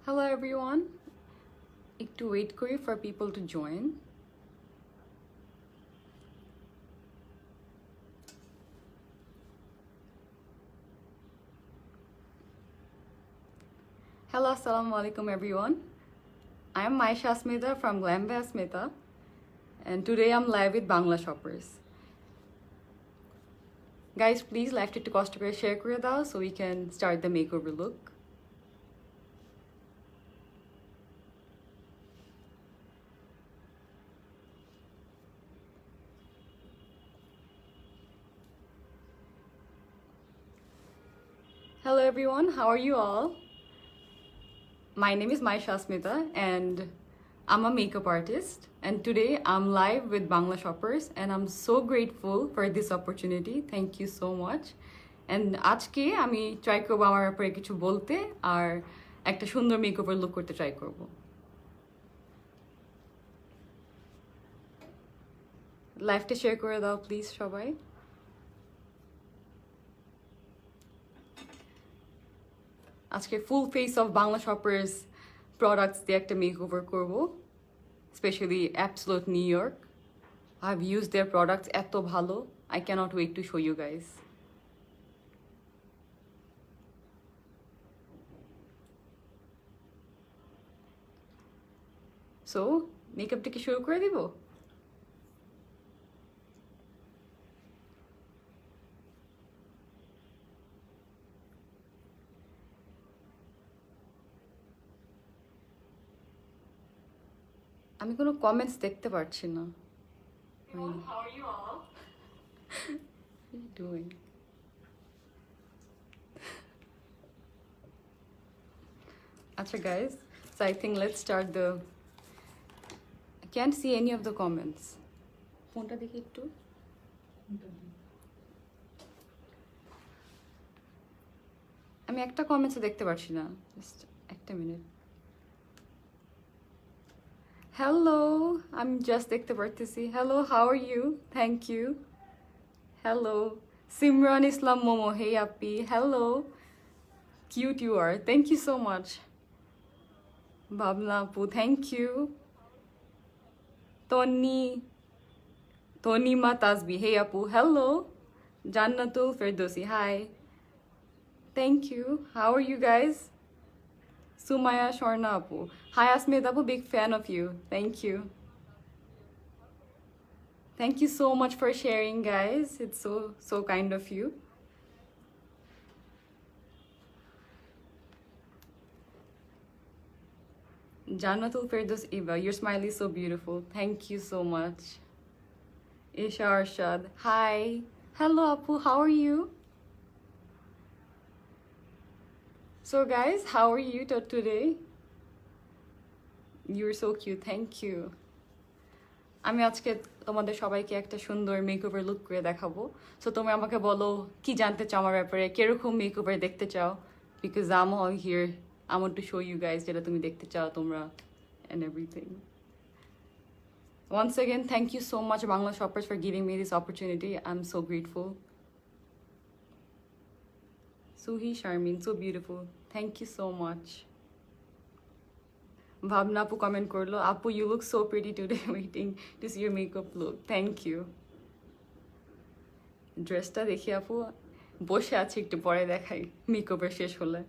Hello everyone. একটু wait করি for people to join. Hello, assalamu alaikum everyone. I am Maisha Asmita from Glambe Asmita, and today I'm live with Bangla shoppers. Guys, please live to কষ্ট করে share করে দাও so we can start the makeover look. Hello everyone, how are you all? My name is Maisha Asmita and I'm a makeup artist, and today I'm live with Bangla shoppers and I'm so grateful for this opportunity. Thank you so much. And আজকে আমি try করব আমার ব্যাপারে কিছু বলতে আর একটা সুন্দর makeover look করতে ট্রাই করব। লাইভটা শেয়ার করে দাও প্লিজ সবাই। আজকে full face of Bangla shoppers products দিয়ে একটা মেকওভার করব, specially absolute new York. I have used their products, এত ভালো। I can't wait to show you guys. So মেকআপটা কি শুরু করে দিব? আমি কোনো কমেন্টস দেখতে পারছি না। How are you all? What are you doing? Acha guys, so I think let's start the... I can't see any of the comments. Phone ta dekhi ekটু. আমি একটা কমেন্টস দেখতে পারছি না, জাস্ট একটা মিনিট। Hello, I'm just দেখতে পারতেছি। Hello, how are you? Thank you. Hello, Simran Islam Momo. Hey Appi. Hello, cute you are. Thank you so much. Babla Apu, thank you. Tony Matasbi. Hey Apu. Hello, Jannatul Ferdosi. Hi. Thank you. How are you guys? Sumaya Shorna Apu. Hi Asmit Apu, big fan of you. Thank you. Thank you so much for sharing, guys. It's so kind of you. Jannatul Firdaus Iba, your smile is so beautiful. Thank you so much. Isha Arshad. Hi. Hello Apu, how are you? So guys, how are you today? You're so cute. Thank you. আমি আজকে তোমাদের সবাইকে একটা সুন্দর makeover look করে দেখাবো। So তুমি আমাকে বলো কি জানতে চাও আমার ব্যাপারে, কিরকম মেকওভার দেখতে চাও, because I am all here. I want to show you guys যেটা তুমি দেখতে চাও তোমরা and everything. Once again, thank you so much Bangla shoppers for giving me this opportunity. I'm so grateful. Suhi Sharmin, so beautiful. Thank you so much. Bhavna Apu comment korlo. Apu, you look so pretty today. Waiting to see your makeup look. Thank you. ড্রেসটা দেখি আপু, বসে আছি, একটু পরে দেখাই মেকআপের শেষ হলে।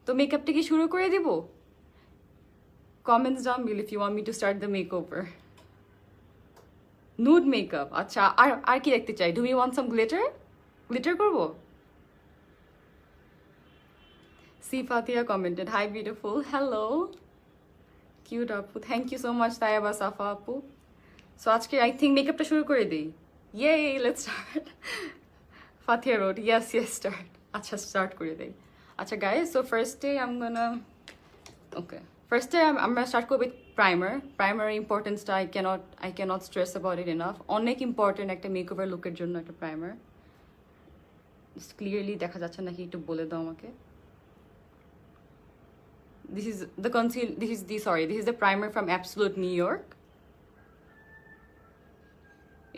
তো মেকআপটা কি শুরু করে দিব? Comments down below if you want me to start the makeover. Nude makeup. আচ্ছা, আর কি দেখতে চাই? Do we want some glitter? Glitter করব? See Fatia commented. Hi beautiful. Hello. Cute Apu. Thank you so much Tayaba Safa Apu. So আজকে I think makeupটা শুরু করে দেই. Yay, let's start. Fatia wrote, yes, start. আচ্ছা, start করে দেই। আচ্ছা guys, so first day I'm gonna start with primer. Primer importance টা I cannot stress about it enough. অনেক important একটা মেকওভার লুকের জন্য একটা primer. Just clearly দেখা যাচ্ছে নাকি একটু বলে দাও আমাকে। This is the primer from Absolute New York.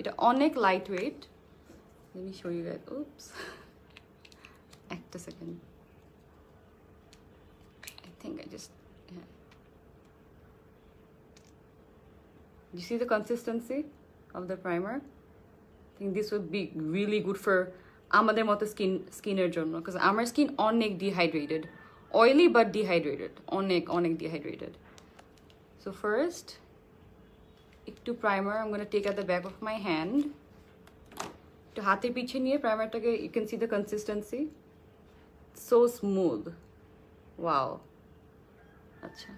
এটা অনেক lightweight. Let me show you guys. Oops. একটা second. I think I just You see the consistency of the primer? I think this would be really good for আমাদের মতো স্কিনের জন্য, because আমার skin অনেক dehydrated, oily but dehydrated, অনেক অনেক dehydrated. So first, একটু primer I'm going to take at the back of my hand. একটু হাতের পিছে নিয়ে প্রাইমারটাকে, you can see the consistency. It's so smooth. Wow. আচ্ছা.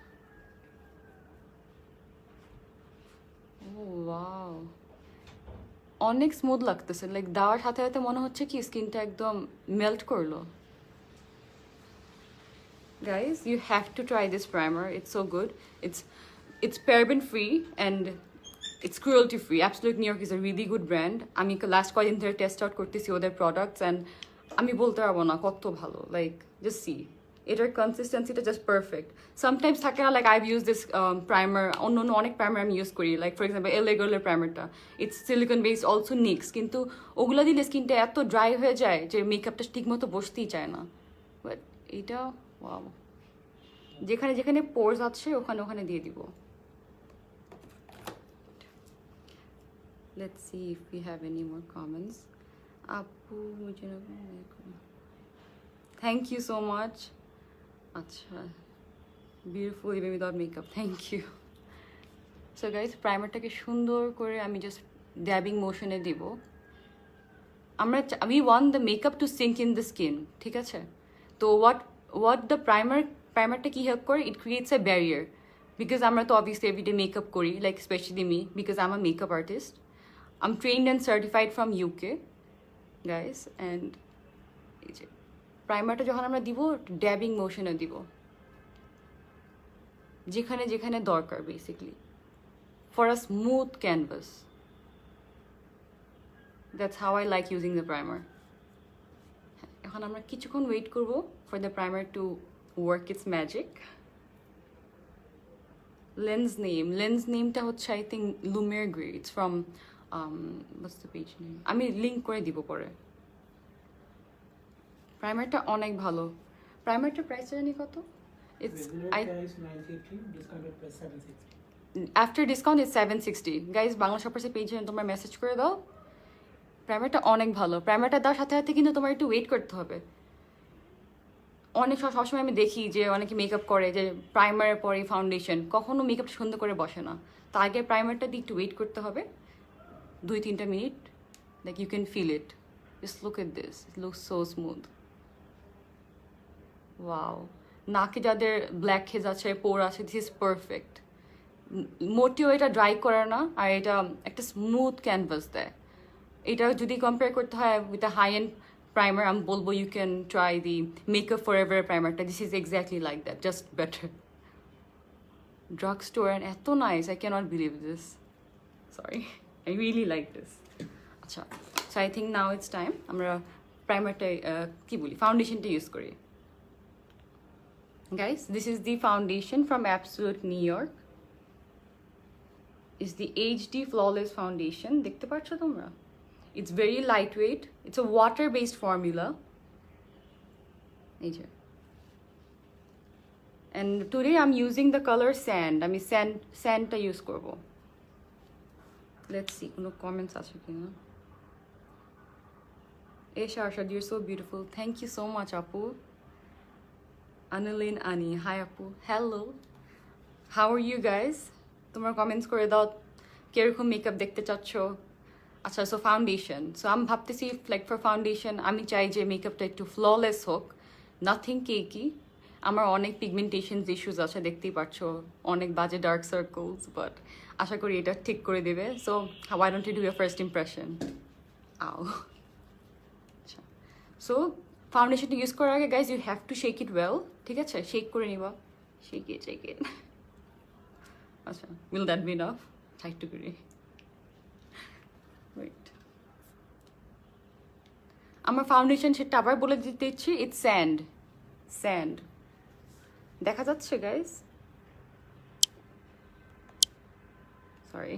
Oh wow. অনেক স্মুথ লাগতেছে, লাইক দেওয়ার সাথে সাথে মনে হচ্ছে কি স্কিনটা একদম মেল্ট করলো. Guys, you have to try this primer. It's so good. It's paraben free and it's cruelty free. Absolute New York is a really good brand. আমি লাস্ট কয়েকদিন ধরে টেস্ট আউট করতেছি ওদের প্রোডাক্টস, অ্যান্ড আমি বলতে পারবো না কত ভালো. লাইক জাস্ট সি, এটার কনসিস্টেন্সিটা জাস্ট পারফেক্ট. সামটাইমস থাকে না, like I've use this primer, অন্য অন্য অনেক প্রাইমার আমি ইউজ করি, লাইক ফর এক্সাম্পল LA Girl-এর প্রাইমারটা, it's silicone based, also NYX, কিন্তু ওগুলো দিলে স্কিনটা এত ড্রাই হয়ে যায় যে মেকআপটা ঠিক মতো বসতেই চায় না. বাট এইটা ওয়াও, যেখানে যেখানে পোর্স আছে ওখানে ওখানে দিয়ে দিব. Let's see if we have any more comments. Apu, thank you so much. Acha, beautiful even without makeup. Thank you. So guys, primerটাকে সুন্দর করে আমি জাস্ট ড্যাবিং মোশনে দিব. we want the makeup to sink in the skin, ঠিক আছে? তো what the primerটা কি help করে, it creates a barrier, because আমরা তো obviously everyday makeup করি, like especially me, because I'm a makeup artist. I'm trained and certified from UK, guys, and প্রাইমারটা যখন আমরা দিব ড্যাবিং মোশনে দিব, যেখানে যেখানে দরকার, basically for a smooth canvas. That's how I like using the primer. এখন আমরা কিছুক্ষণ ওয়েট করব for the primer to work it's magic. Lens নেমটা হচ্ছে I think Lumière grey. It's from what's the page name? আমি link করে দিব পরে. প্রাইমারটা অনেক ভালো. প্রাইমারটা প্রাইস জানি কত? It's after discount it's 760. Guys, Bangla শপার্সের পেজে তোমরা মেসেজ করে দাও. প্রাইমারটা অনেক ভালো. প্রাইমারটা দেওয়ার সাথে সাথে কিন্তু তোমার একটু ওয়েট করতে হবে. অনেক সবসময় আমি দেখি যে অনেকে মেকআপ করে যে প্রাইমারের পরে ফাউন্ডেশন, কখনো মেকআপ সুন্দর করে বসে না. তার আগে প্রাইমারটা দিয়ে একটু ওয়েট করতে হবে 2-3 minute. Like you can feel it. Just look at this, it looks so smooth. Wow, নাকে যাদের ব্ল্যাক হেজ আছে, পোর আছে, দিস ইজ পারফেক্ট. মোটেও এটা ড্রাই করে না, আর এটা একটা স্মুথ ক্যানভাস দেয়. এটা যদি কম্পেয়ার করতে হয় with a high end primer, আমি বলবো you can try the makeup for ever প্রাইমারটা. This is exactly like that, just better. Drugstore, and এত nice, I can't believe this. Sorry, I really like this. আচ্ছা, so I think now it's time আমরা প্রাইমারটা কি বলি, ফাউন্ডেশনটা use করি. Guys, this is the foundation from Absolute New York. It's the HD Flawless Foundation. দেখতে পাচ্ছ তোমরা? It's very lightweight. It's a water-based formula. এই যে. And today I'm using the color sand. আমি sandটা ইউজ করব. Let's see, কোনো comments আছে কিনা. Esha Arshad, you're so beautiful. Thank you so much, Apu. Annalyn Ani, hi Apu. Hello. How are you guys? তোমরা comments করে দাও কিরকম makeup দেখতে চাচ্ছ. আচ্ছা, সো ফাউন্ডেশন. সো আমি ভাবতেছি লাইক ফর ফাউন্ডেশন আমি চাই যে মেকআপটা একটু ফ্ললেস হোক, নাথিং কেকি. আমার অনেক পিগমেন্টেশনস ইস্যুস আছে, দেখতেই পাচ্ছ, অনেক বাজে ডার্ক সার্কলস, বাট আশা করি এটা ঠিক করে দেবে. So why don't you do your first impression? আও. আচ্ছা, সো ফাউন্ডেশনটা ইউজ করার আগে guys you have to shake it well. ঠিক আছে, শেক করে নিবা. Shake it. আচ্ছা, উইল দ্যাট বি ইনাফ? একটু করি. ওয়েট, আমার ফাউন্ডেশন সেটা আবার বলে দিতে ইচ্ছি. It's sand. দেখা যাচ্ছে গাইজ? Sorry,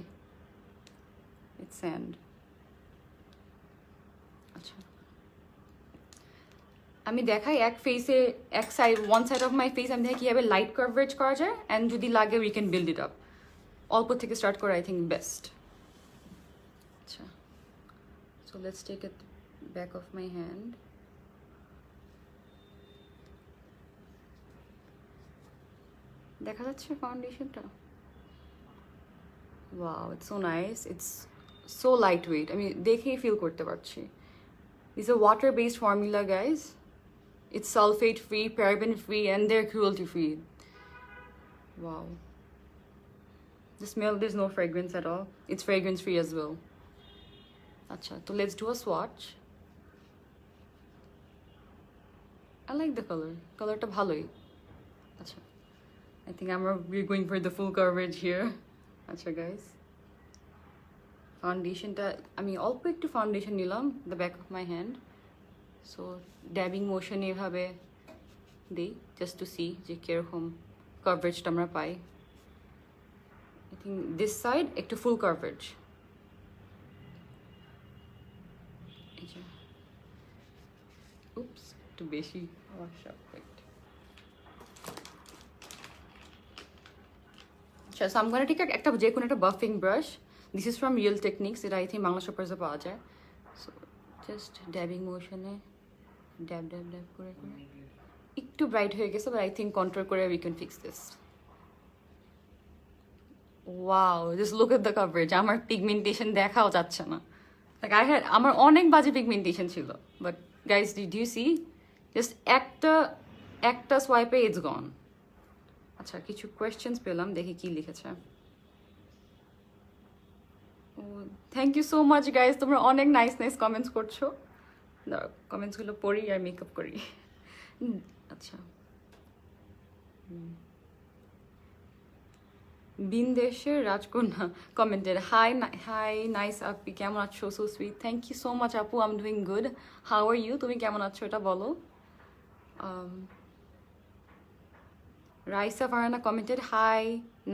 it's sand. আচ্ছা, আমি দেখাই এক ফেসে, এক side, one side of my face আমি দেখি কীভাবে লাইট কভারেজ করা যায়, অ্যান্ড যদি লাগে we can build it up. অল্প থেকে স্টার্ট করা আই থিঙ্ক বেস্ট। আচ্ছা, so let's take it back of my hand. দেখা যাচ্ছে ফাউন্ডেশনটা? Wow, it's so nice, it's so lightweight, আমি দেখেই ফিল করতে পারছি। This a water based formula guys, it's sulfate free, paraben free, and they're cruelty free. Wow. The smell, there's no fragrance at all. It's fragrance free as well. Acha, so let's do a swatch. I like the color. Color ta bhaloi. Acha. I think we're going for the full coverage here. Acha guys. Foundation ta, all pick to foundation nilam, the back of my hand. So dabbing motion এভাবে দিই just to see যে কিরকম coverage আমরা পাই। I think this side একটু full coverage। Oops, একটু বেশি wait. So I'm gonna take একটা যে কোনো একটা buffing brush. This is from Real Techniques, এটা I think বাংলা শপার্সে পাওয়া যায়। So just dabbing motion এ ড্যাব ড্যাব ড্যাব করে করে একটু ব্রাইট হয়ে গেছে, বাট আই থিঙ্ক কন্ট্রোল করে we can fix this. Wow, just look at the coverage. আমার পিগমেন্টেশন দেখাও যাচ্ছে না, লাইক আমার অনেক বাজে পিগমেন্টেশন ছিল, but guys did you see, just একটা সোয়াইপে ইটস গন। আচ্ছা, কিছু কোয়েশ্চেন্স পেলাম, দেখি কি লিখেছে। Thank you so much guys, তোমরা অনেক নাইস নাইস কমেন্টস করছো। কমেন্টসগুলো পড়ি আর মেকআপ করি। আচ্ছা, বিনদেশের রাজকন্যা কমেন্টেড, হাই নাইস আপি, কেমন আছো? So sweet, thank you so much আপু, I am doing good, how are you? তুমি কেমন আছো এটা বলো। Raisa Farana commented, hi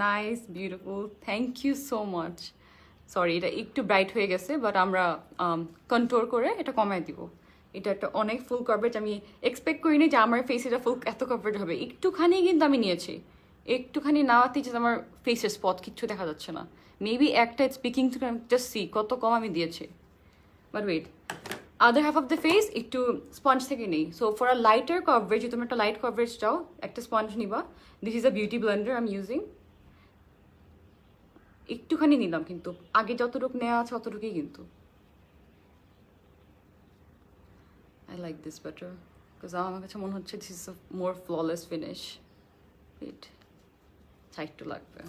nice beautiful, thank you so much. Sorry, এটা একটু ব্রাইট হয়ে গেছে, বাট আমরা কন্ট্রোল করে এটা কমাই দিব। এটা একটা অনেক ফুল কভারেজ, আমি এক্সপেক্ট করিনি যে আমার ফেস এটা ফুল এত কভারেজ হবে। একটুখানি কিন্তু আমি নিয়েছি, একটুখানি নেওয়াতেই যে আমার ফেসের স্পট কিচ্ছু দেখা যাচ্ছে না। মেবি একটা স্পিকিং টু জাস্ট সি কত কম আমি দিয়েছি। But wait, other half of the face একটু স্পঞ্জ থেকে নেই। So for a lighter coverage, তুমি একটা লাইট কভারেজ চাও, একটা স্পঞ্জ নিবা। This is a beauty blender I am using. একটুখানি নিলাম, কিন্তু আগে যতটুকু নেওয়া আছে অতটুকুই কিন্তু। I like this better because আমার কাছে মনে হচ্ছে this is a more flawless finish. Wait, একটু লাগবে।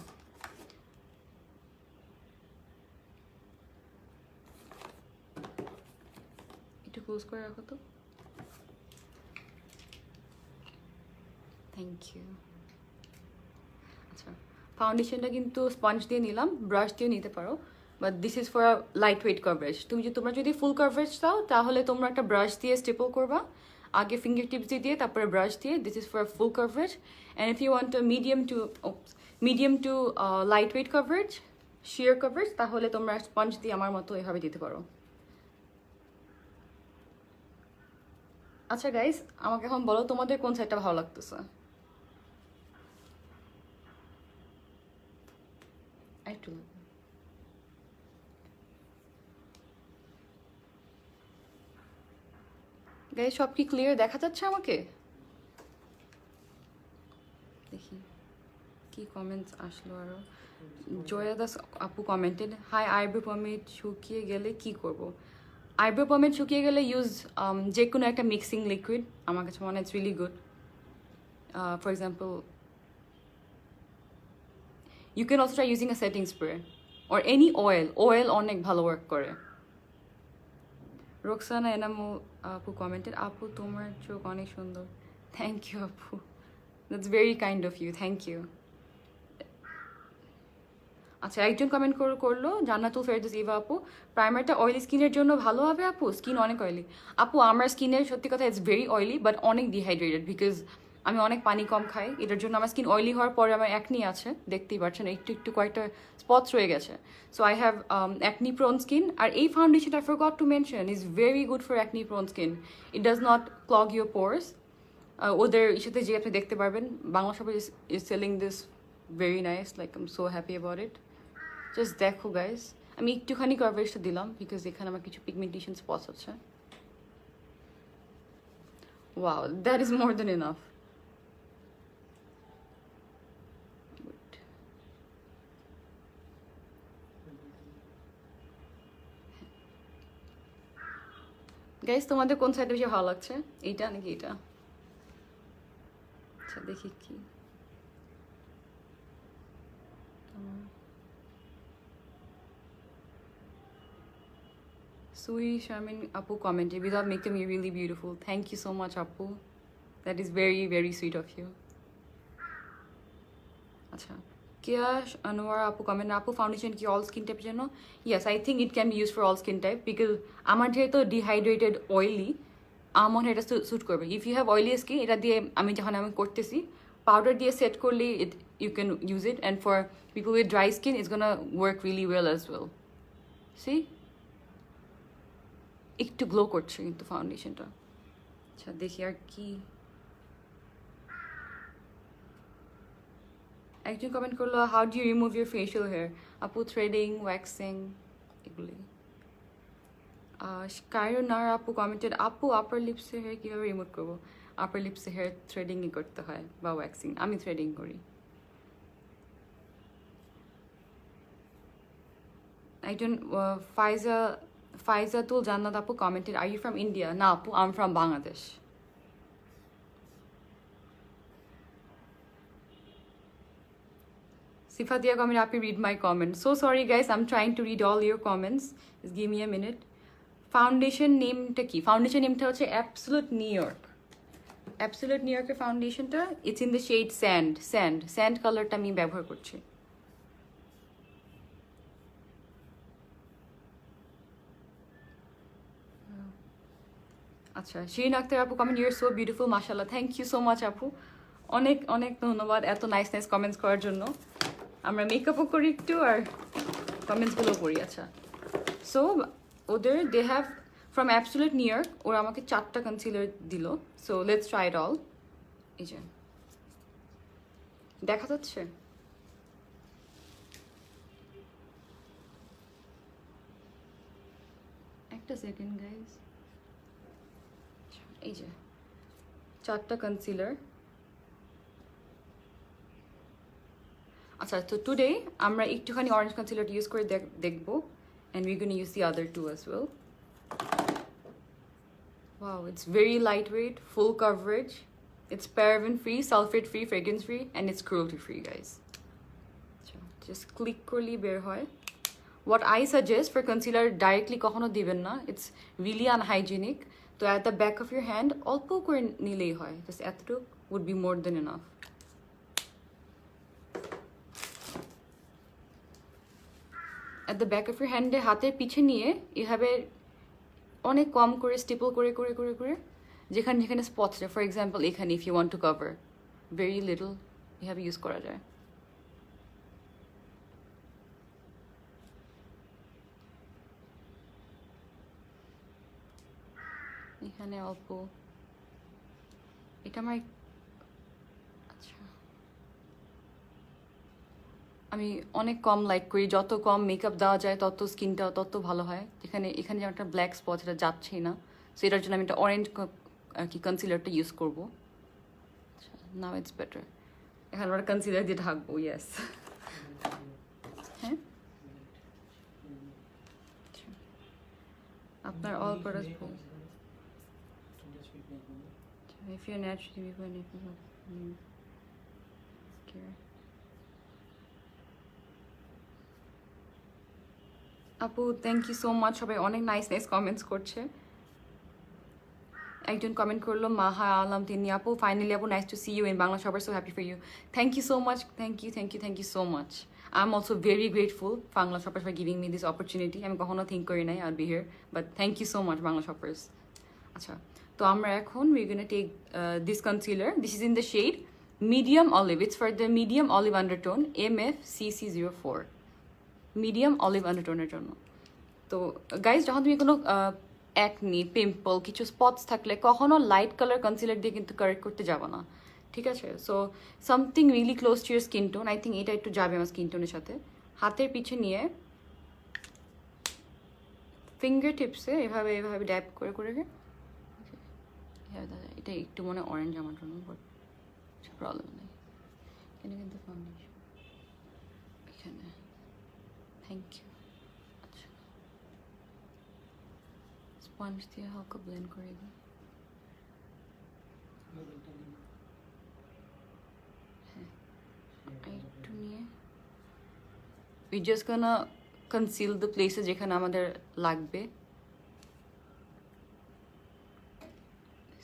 একটু ক্লোজ করে রাখো তো। Thank you. আচ্ছা, ফাউন্ডেশনটা কিন্তু স্পঞ্জ দিয়ে নিলাম, ব্রাশ দিয়ে নিতে পারো, but this is for light weight coverage. তোমরা যদি ফুল কভারেজ চাও তাহলে তোমরা একটা ব্রাশ দিয়ে স্টেপল করবা, আগে ফিঙ্গার টিপস দিয়ে তারপরে ব্রাশ দিয়ে। This is for full coverage. And if you want medium to light weight coverage, sheer coverage, তাহলে তোমরা স্পঞ্জ দিয়ে আমার মতো এভাবে দিতে পারো। আচ্ছা গাইস, আমাকে এখন বলো তোমাদের কোন সাইডটা ভালো লাগতেছে। একটু গাইস, সব কি ক্লিয়ার দেখা যাচ্ছে আমাকে? দেখি কি কমেন্টস আসলো আরো। জয়া দাস আপু কমেন্টেড, হাই, আইব্রো পমেড শুকিয়ে গেলে কি করব? আইব্রো পমেড শুকিয়ে গেলে ইউজ যে কোনো একটা মিক্সিং লিকুইড, আমার কাছে মনে হয় it's really good. For example, you can also try using a setting spray or any oil অনেক ভালো ওয়ার্ক করে। রোকসানা এনামু আপু কমেন্টেড, আপু তোমার চোখ অনেক সুন্দর। থ্যাংক ইউ আপু, that's very kind of you, thank you. আচ্ছা, একজন কমেন্ট করলো, জান্নাতুল ফেরদৌস ইভা আপু, প্রাইমারটা অয়েলি স্কিনের জন্য ভালো হবে আপু? স্কিন অনেক অয়েলি আপু, আমার স্কিনের সত্যি কথা ইটস ভেরি অয়েলি, বাট অনেক ডিহাইড্রেটেড, বিকজ আমি অনেক পানি কম খাই। এটার জন্য আমার স্কিন অয়েলি হওয়ার পরে আমার অ্যাকনি আছে, দেখতেই পাচ্ছেন একটু কয়েকটা স্পটস রয়ে গেছে। So I have acne prone skin. আর এই foundation I forgot to mention is very good for acne prone skin. It does not clog your pores. ওদের ইস্যুতে যে আপনি দেখতে পারবেন, বাংলা শপে is selling this very nice, like I am so happy about it. Just দেখো guys, আমি একটুখানি কভারেজটা দিলাম বিকজ এখানে আমার কিছু পিগমেন্টেশন স্পটস আছে। Wow, that is more than enough. Guys তোমাদের কোন সাইডে বেশি ভালো লাগছে, এইটা নাকি এটা? আচ্ছা দেখি কি Sui Sharmin Apu commented, without making me really beautiful. Thank you so much, Apu. That is very, very sweet of you. Acha. Kia Anwar Apu comment, Apu foundation ki all skin type jano? Yes, I think it can be used for all skin type because amar jehetu dehydrated oily, আমার এটা suit করবে। If you have oily skin, এটা দিয়ে আমি যখন আমি করতেছি powder দিয়ে সেট করলে you can use it, and for people with dry skin it's gonna work really well as well. See একটু গ্লো করছে কিন্তু ফাউন্ডেশনটা। আচ্ছা দেখি আর কি। একজন কমেন্ট করলো, how do you remove your facial hair? আপু থ্রেডিং, ওয়্যাক্সিং, এগুলি। কায়রনার আপু কমেন্টেড, আপু আপার লিপসে হেয়ার কীভাবে রিমুভ করবো? আপার লিপসে হেয়ার থ্রেডিংই করতে হয় বা ওয়্যাক্সিং, আমি থ্রেডিং করি। একজন ফাইজাতুল জান্নাত আপু commented, are you from India? না আপু, I am from Bangladesh. Sifatia comment, happy read my comment. So sorry guys, I'm trying to read all your comments. Just give me a minute. Foundation name ta ki? Foundation name ta hoche Absolute New York. Absolute New York er foundation ta, it's in the shade sand. Sand color ta ami ব্যবহার করছি। আচ্ছা, শিরিন আক্তার আপু comment, you are so beautiful, মাশাআল্লাহ। Thank you so much আপু, অনেক অনেক ধন্যবাদ এত নাইস কমেন্টস করার জন্য। আমরা মেকআপও করি একটু আর কমেন্টসগুলো করি। আচ্ছা, সো ওদের they have from Absolute New York, ওরা আমাকে 4টা কনসিলার দিল। So let's try it all. এই যে দেখা যাচ্ছে, একটা সেকেন্ড গাইজ। এই যে 4টা কনসিলার। আচ্ছা, তো টুডে আমরা একটুখানি অরেঞ্জ কনসিলার ইউজ করে দেখবো, and we're going to use the other two as well. Wow, it's very lightweight, full coverage. It's paraben free, sulfate free, fragrance free, and it's cruelty free, guys. Just click করলেই বের হয়। What I suggest for concealer, directly কখনো দিবেন না, it's really unhygienic. তো at the back of your hand অল্প করে নিলেই হয়, just এতটুকু would be more than enough. At the back of your hand, হাতের পিছে নিয়ে এভাবে অনেক কম করে স্টিপল করে করে করে করে যেখানে যেখানে স্পটস আছে, ফর এক্সাম্পল এখানে, if you want to cover very little, এভাবে ইউজ করা যায়। এখানে অল্প, এটা আমার, আচ্ছা আমি অনেক কম লাইক করি, যত কম মেকআপ দেওয়া যায় তত স্কিনটা তত ভালো হয়। এখানে যেমন একটা ব্ল্যাক স্পট, এটা যাচ্ছেই না, সো এটার জন্য আমি একটা অরেঞ্জ আর কি কনসিলারটা ইউজ করবো। আচ্ছা, নাও ইটস বেটার। এখন আমরা কনসিলার দিয়ে ঢাকবো, ইয়েস। হ্যাঁ, আপনার all product, if you're naturally people and if you care. আপু থ্যাংক ইউ সো মাচ, সবাই অনেক নাইস কমেন্টস করছে। একজন কমেন্ট করলো মাহা আলম, তিনি আপু ফাইনালি আপু nice to see you in Bangla shopper, so happy for you. Thank you so much, thank you so much. I am also very grateful Bangla shoppers for giving me this opportunity. আমি কখনো think করি নাই I be here, but thank you so much Bangla shoppers. আচ্ছা, তো আমরা এখন we gonna take this concealer, this is in the shade medium olive, it's for the medium olive undertone, MFCC04, medium olive আন্ডারটোনের জন্য। তো guys, যখন তুমি কোনো অ্যাকনি, পিম্পল, কিছু স্পটস থাকলে কখনো লাইট কালার কনসিলার দিয়ে কিন্তু কারেক্ট করতে যাবো না, ঠিক আছে? So something really close two year skin tone, I think এটা একটু যাবে আমার স্কিন টোনের সাথে। হাতের পিছে নিয়ে ফিঙ্গার টিপসে এভাবে এভাবে ড্যাপ করে করে এটা একটু মনে অরেঞ্জ আমার জন্য, বাট প্রবলেম নেই। এখানে কিন্তু ফাউন্ডেশন এখানে, থ্যাংক ইউ। আচ্ছা, স্পঞ্জ দিয়ে হালকা ব্লেন্ড করে দিই। হ্যাঁ, একটু নিয়ে we just gonna conceal the places যেখানে আমাদের লাগবে।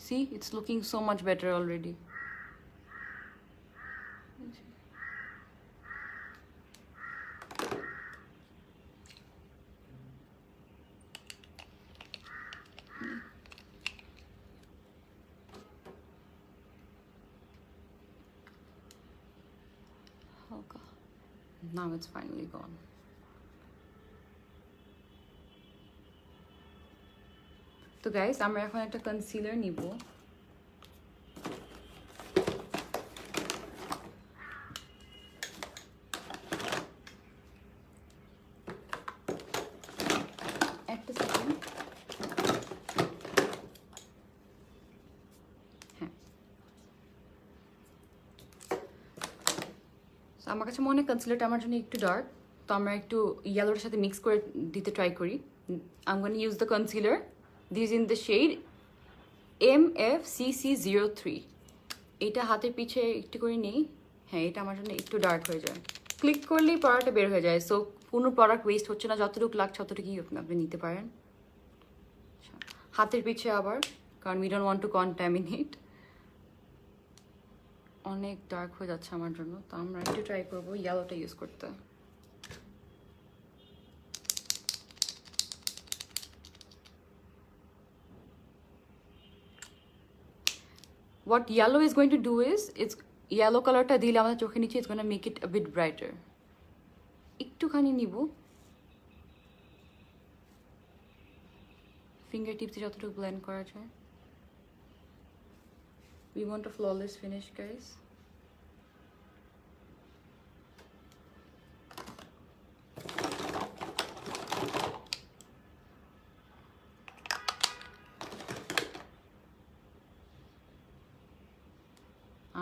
See, it's looking so much better already. Okay. Now it's finally gone. তো গাইস, আমরা এখন একটা কনসিলার নিব। একটা সেকেন্ড। হ্যাঁ, আমার কাছে মনে হয় কনসিলারটা আমার জন্য একটু ডার্ক, তো আমরা একটু ইয়েলোর সাথে মিক্স করে দিতে ট্রাই করি। I'm going to use the concealer. This is in the shade MFCC03. এটা হাতের পিছে একটু করে নিই। হ্যাঁ, এটা আমার জন্য একটু ডার্ক হয়ে যায়, ক্লিক করলেই প্রোডাক্টটা বের হয়ে যায়। সো কোনো প্রোডাক্ট ওয়েস্ট হচ্ছে না, যতটুকু লাগছে ততটুকুই আপনি নিতে পারেন। হাতের পিছে আবার, কারণ we don't want to contaminate. অনেক ডার্ক হয়ে যাচ্ছে আমার জন্য, তো আমরা একটু ট্রাই করবো ইয়েলোটা ইউজ করতে। What yellow is going to do is, it's yellow colorটা দিলে আমাদের চোখের নিচে it's going to make it a bit brighter. একটুখানি নিব, ফিঙ্গার টিপসে যতটুকু ব্লেন্ড করা যায়। We want a flawless finish, guys.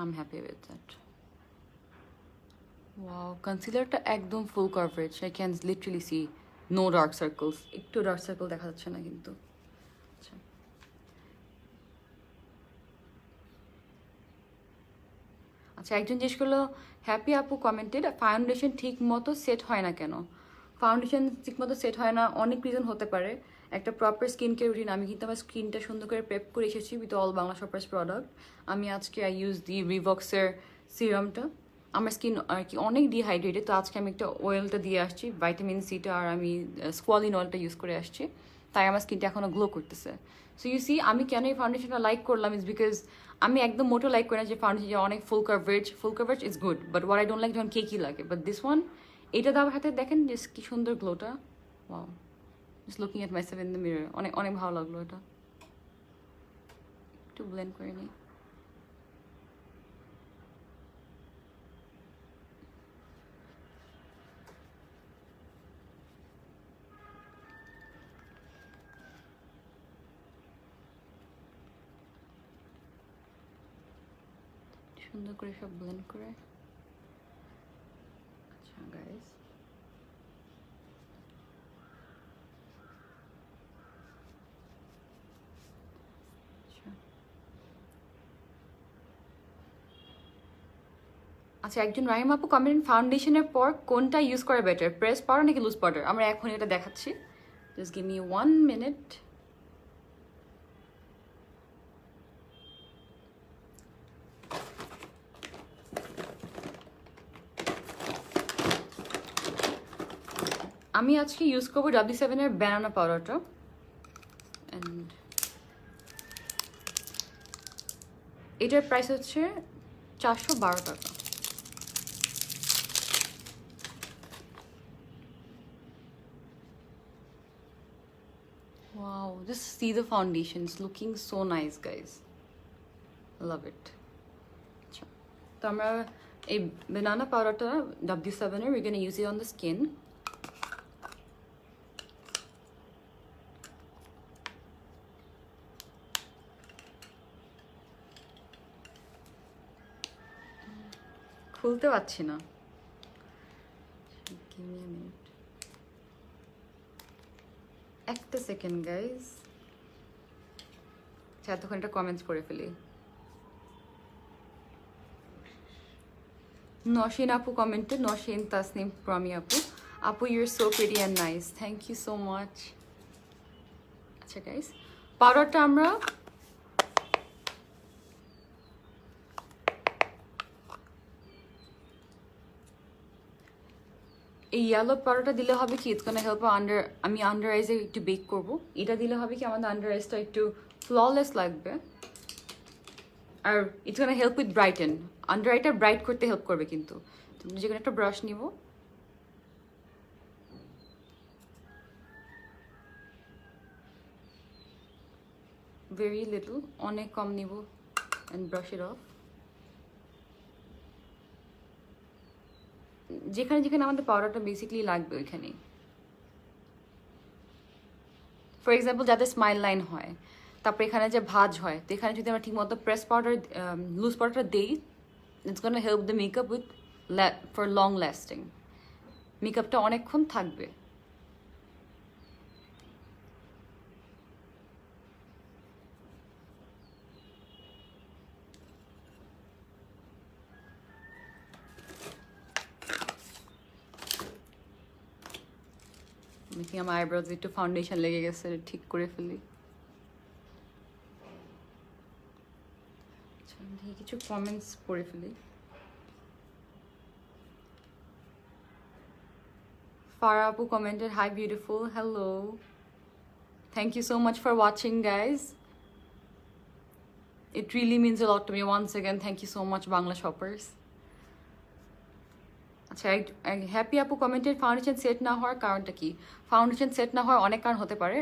I'm happy with that. Wow, concealerটা একদম ফুল coverage. I can literally see no dark circles. একটু ডার্ক সার্কেল দেখা যাচ্ছে না কিন্তু। আচ্ছা, আচ্ছা, একজন জিজ্ঞেস করলো, হ্যাপি আপু কমেন্টেড, ফাউন্ডেশন ঠিক মতো সেট হয় না কেন? ফাউন্ডেশন ঠিক মতো সেট হয় না, অনেক রিজন হতে পারে। একটা প্রপার স্কিন কেয়ার রুটিন, আমি কিন্তু আমার স্কিনটা সুন্দর করে প্রেপ করে এসেছি with all Bangla shoppers product. আমি আজকে আই ইউজ দি রিভক্সের সিরামটা। আমার স্কিন আর কি অনেক ডিহাইড্রেটেড, তো আজকে আমি একটা অয়েলটা দিয়ে আসছি, ভাইটামিন সিটা, আর আমি স্কোয়ালিন অয়েলটা ইউজ করে আসছি, তাই আমার স্কিনটা এখনও গ্লো করতেছে। সো ইউ সি, আমি কেন এই ফাউন্ডেশনটা লাইক করলাম ইজ বিকজ আমি একদম মোটো লাইক করি না যে ফাউন্ডেশন যে অনেক full coverage is good, but what I don't like যখন কেকি লাগে। বাট দিস ওয়ান, এটা দেওয়ার হাতে দেখেন যে কি সুন্দর গ্লোটা। Wow, just looking at myself in the mirror, অনেক অনেক ভালো লাগলো এটা। একটু ব্লেন্ড করে নিই। সুন্দর করে সব ব্লেন্ড করে। আচ্ছা গাইস, আচ্ছা, একজন রাহিম আপু কমেন্ট, ফাউন্ডেশনের পর কোনটা ইউজ করা বেটার, প্রেস পাউডার নাকি লুজ পাউডার? আমরা এখন এটা দেখাচ্ছি, জাস্ট গিভ মি 1 মিনিট। আমি আজকে ইউজ করবো W7-এর ব্যানানা পাউডারটা, অ্যান্ড এটার প্রাইস হচ্ছে 412 টাকা। Wow, just see the foundation. It's looking so nice, guys. Love it. আচ্ছা, তো আমরা এই banana powderটা W7 এর, we're gonna use it on the skin. খুলতে পারছি না, give me a minute. একটা সেকেন্ড গাইজ, এতক্ষণ একটা কমেন্টস করে ফেলি। নশিন আপু কমেন্টে, নশিন তাসনিম প্রমি আপু, আপু your so pretty and nice, thank you so much. আচ্ছা গাইজ, পাউডারটা আমরা এই ইয়েলো পাউডারটা দিলে হবে কি, ইটস গোনা হেল্প আন্ডার, আমি আন্ডার আইজে একটু বেক করব, এটা দিলে হবে কি আমাদের আন্ডার আইজটা একটু ফ্ললেস লাগবে, আর it's gonna help with brighten, under আইটা ব্রাইট করতে হেল্প করবে। কিন্তু যে কোনো একটা ব্রাশ নিব, ভেরি লিটল, অনেক কম নিব, অ্যান্ড ব্রাশ ইট অফ। যেখানে যেখানে আমাদের পাউডারটা বেসিকলি লাগবে ওইখানেই। ফর এক্সাম্পল যাদের স্মাইল লাইন হয়, তারপরে এখানে যে ভাঁজ হয়, তো এখানে যদি আমরা ঠিকমতো প্রেস পাউডার, লুজ পাউডারটা দিই, it's gonna help the makeup with for long lasting, মেকআপটা অনেকক্ষণ থাকবে। দেখি আমার আইব্রোজ একটু ফাউন্ডেশন লেগে গেছে, ঠিক করে ফেলি। আচ্ছা, দেখি কিছু কমেন্টস পড়ে ফেলি। Farah Apu commented, hi beautiful, hello. Thank you so much for watching guys. It really means a lot to me. Once again, thank you so much Bangla shoppers. আচ্ছা, হ্যাপি আপু কমেন্টেড, ফাউন্ডেশন সেট না হওয়ার কারণটা কি? Foundation set না হওয়ার অনেক কারণ হতে পারে।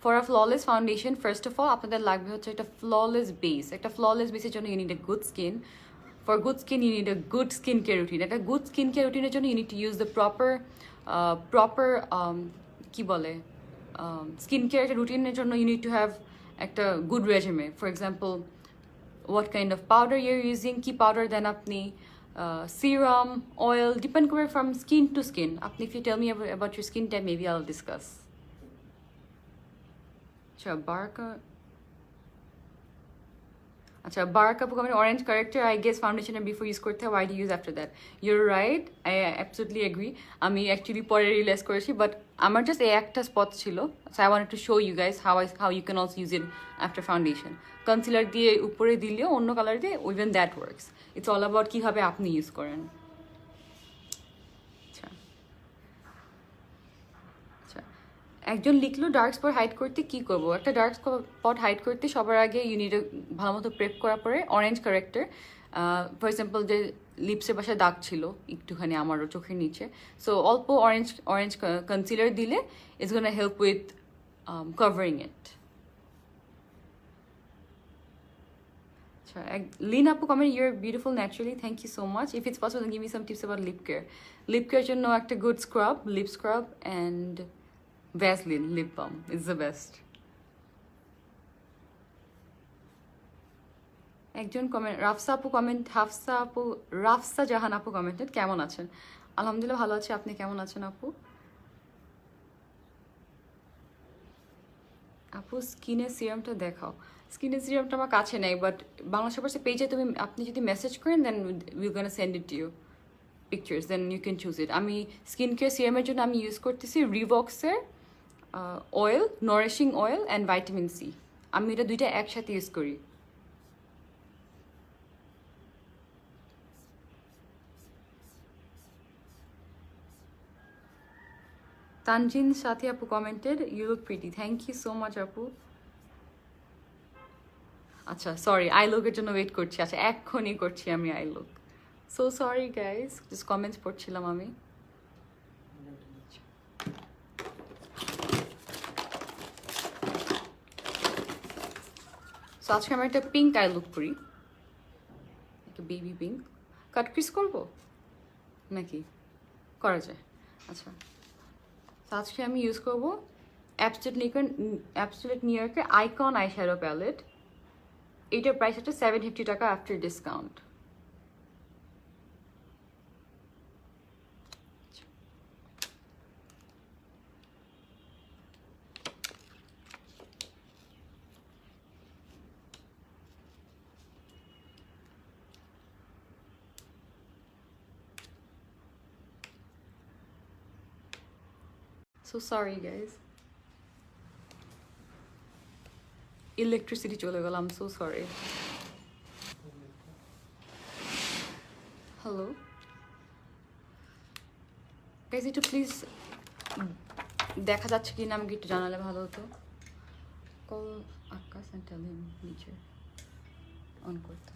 For a flawless foundation, first of all আপনাদের লাগবে হচ্ছে একটা ফ্ললেস বেস। একটা ফ্ললেস বেসের জন্য you need a good skin. For good skin you need a good skin care routine. একটা গুড স্কিন কেয়ার রুটিনের জন্য you need to use the proper কি বলে, স্কিন কেয়ার রুটিনের জন্য ইউ নিড টু হ্যাভ একটা গুড রেজিমে। For example, what kind of powder you're using, কি powder দেন আপনি, serum, oil, depend করে from skin to skin. আপনি if you tell me about your skin type, maybe I'll discuss. আচ্ছা, Baraka comment, orange character, I guess foundation and before use করতে, why do you use after that? You're right, I absolutely agree. আমি actually পরে realize করেছি, but আমার just এই একটা spot ছিল, so I wanted to show you guys how you can also use it after foundation. Concealer দিয়ে উপরে দিলেও অন্য কালার দিয়ে, even that works. It's all about কিভাবে আপনি ইউজ করেন। একজন লিখলো ডার্ক স্পট হাইড করতে কি করব? একটা ডার্ক স্পট হাইড করতে সবার আগে ইউ নিড ভালো মতো প্রেপ করার পরে অরেঞ্জ কারেক্টার, ফর এক্সাম্পল যে লিপসের পাশে দাগ ছিল একটুখানি আমারও চোখের নিচে, সো অল্প অরেঞ্জ কনসিলার দিলে it's gonna help with covering it. Lin আপু comment, your beautiful naturally, thank you so much. If it's possible give me some tips about lip care. Lip care জন্য একটা good scrub, lip scrub and Vaseline lip balm is the best. একজন comment, Rafsa Jahan আপু commented, কেমন আছেন? আলহামদুলিল্লাহ ভালো আছি, আপনি কেমন আছেন আপু? আপু স্কিনের সিরামটা দেখাও। স্কিনের সিরামটা আমার কাছে নেই, বাট বাংলা শপার্সের পেজে আপনি যদি মেসেজ করেন, then we gonna send it to you pictures, then you can choose it. আমি স্কিন কেয়ার সিরামের জন্য আমি ইউজ করতেছি রিভক্সের oil, nourishing oil and vitamin C. আমি এটা দুইটা একসাথে ইউজ করি। তানজিন সাথী আপু commented, you look pretty, thank you so much আপু। আচ্ছা সরি, আই লুকের জন্য ওয়েট করছি। আচ্ছা এক্ষুনি করছি আমি I look. So sorry guys, just comments পড়ছিলাম আমি। সো আজকে আমি একটা পিঙ্ক আই লুক করি, একটা বেবি পিঙ্ক, কাট ক্রিজ করবো নাকি করা যায়? আচ্ছা, তো আজকে আমি ইউজ করবো অ্যাবসলিউট নিউ ইয়র্কের আইকন আই শ্যাডো প্যালেট। এইটার প্রাইস হচ্ছে 750 টাকা after discount. So sorry guys, electricity চলে গেল, I'm so sorry. Hello guys, একটু প্লিজ দেখা যাচ্ছে কি না আমাকে একটু জানালে ভালো হতো। Call Akash and tell him নিচে অন করতে।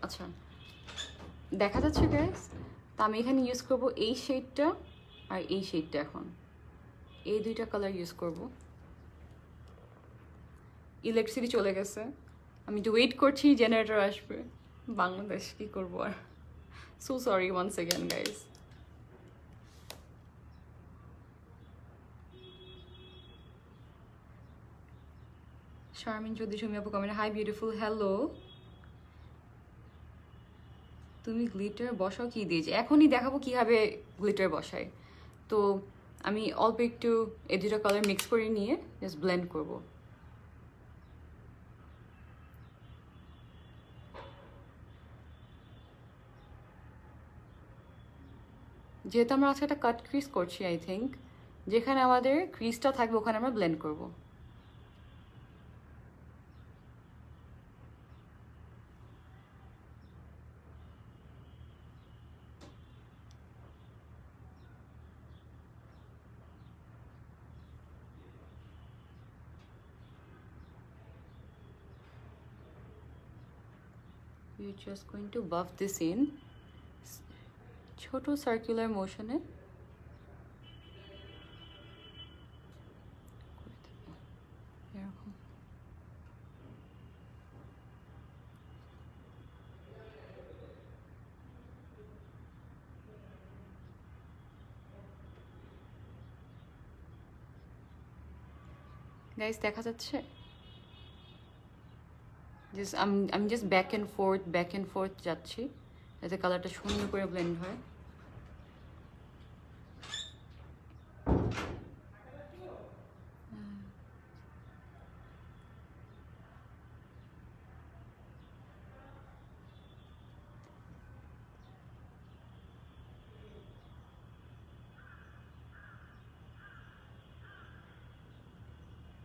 আচ্ছা, দেখা যাচ্ছে গাইস, তো আমি এখানে ইউজ করব এই শেডটা আর এই শেডটা। এখন এই দুইটা কালার ইউজ করব। ইলেকট্রিসিটি চলে গেছে, আমি তো ওয়েট করছি জেনারেটর আসবে। বাংলাদেশ কি করবো আর। So sorry once again guys. Sharmin যদি সুমি আপু কমেন্ট, হাই বিউটিফুল, হ্যালো। তুমি গ্লিটার বসাও কি দিয়েছে? এখনই দেখাবো কিভাবে গ্লিটার বসাই। তো আমি অল্প একটু এই দুটো কালার মিক্স করে নিয়ে জাস্ট ব্লেন্ড করব। যেহেতু আমরা আজকে একটা কাট ক্রিজ করছি, আই থিঙ্ক যেখানে আমাদের ক্রিজটা থাকবে ওখানে আমরা ব্লেন্ড করব। We're just going to buff this in ছোট সার্কুলার মোশনে। এরকম গাইস দেখা যাচ্ছে? আমি জাস্ট ব্যাক অ্যান্ড ফোর্থ যাচ্ছি যাতে কালারটা সুন্দর করে ব্লেন্ড হয়।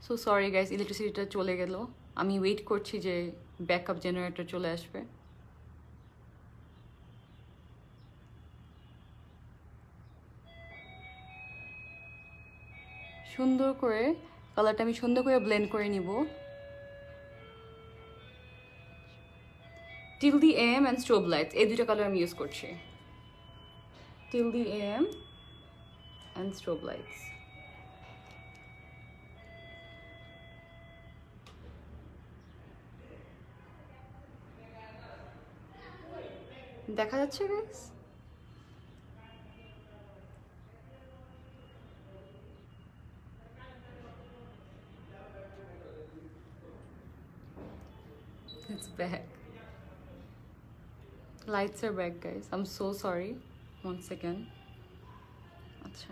সো সরি গাইস, ইলেকট্রিসিটিটা চলে গেল। আমি ওয়েট করছি যে ব্যাকআপ জেনারেটর চলে আসবে। সুন্দর করে কালারটা আমি সুন্দর করে ব্লেন্ড করে নিব। Till the M and strobe lights, এই দুটো কালার আমি ইউজ করছি। Till the M and strobe lights. দেখা যাচ্ছে guys? It's back. Lights are back guys. I'm so sorry once again. আচ্ছা,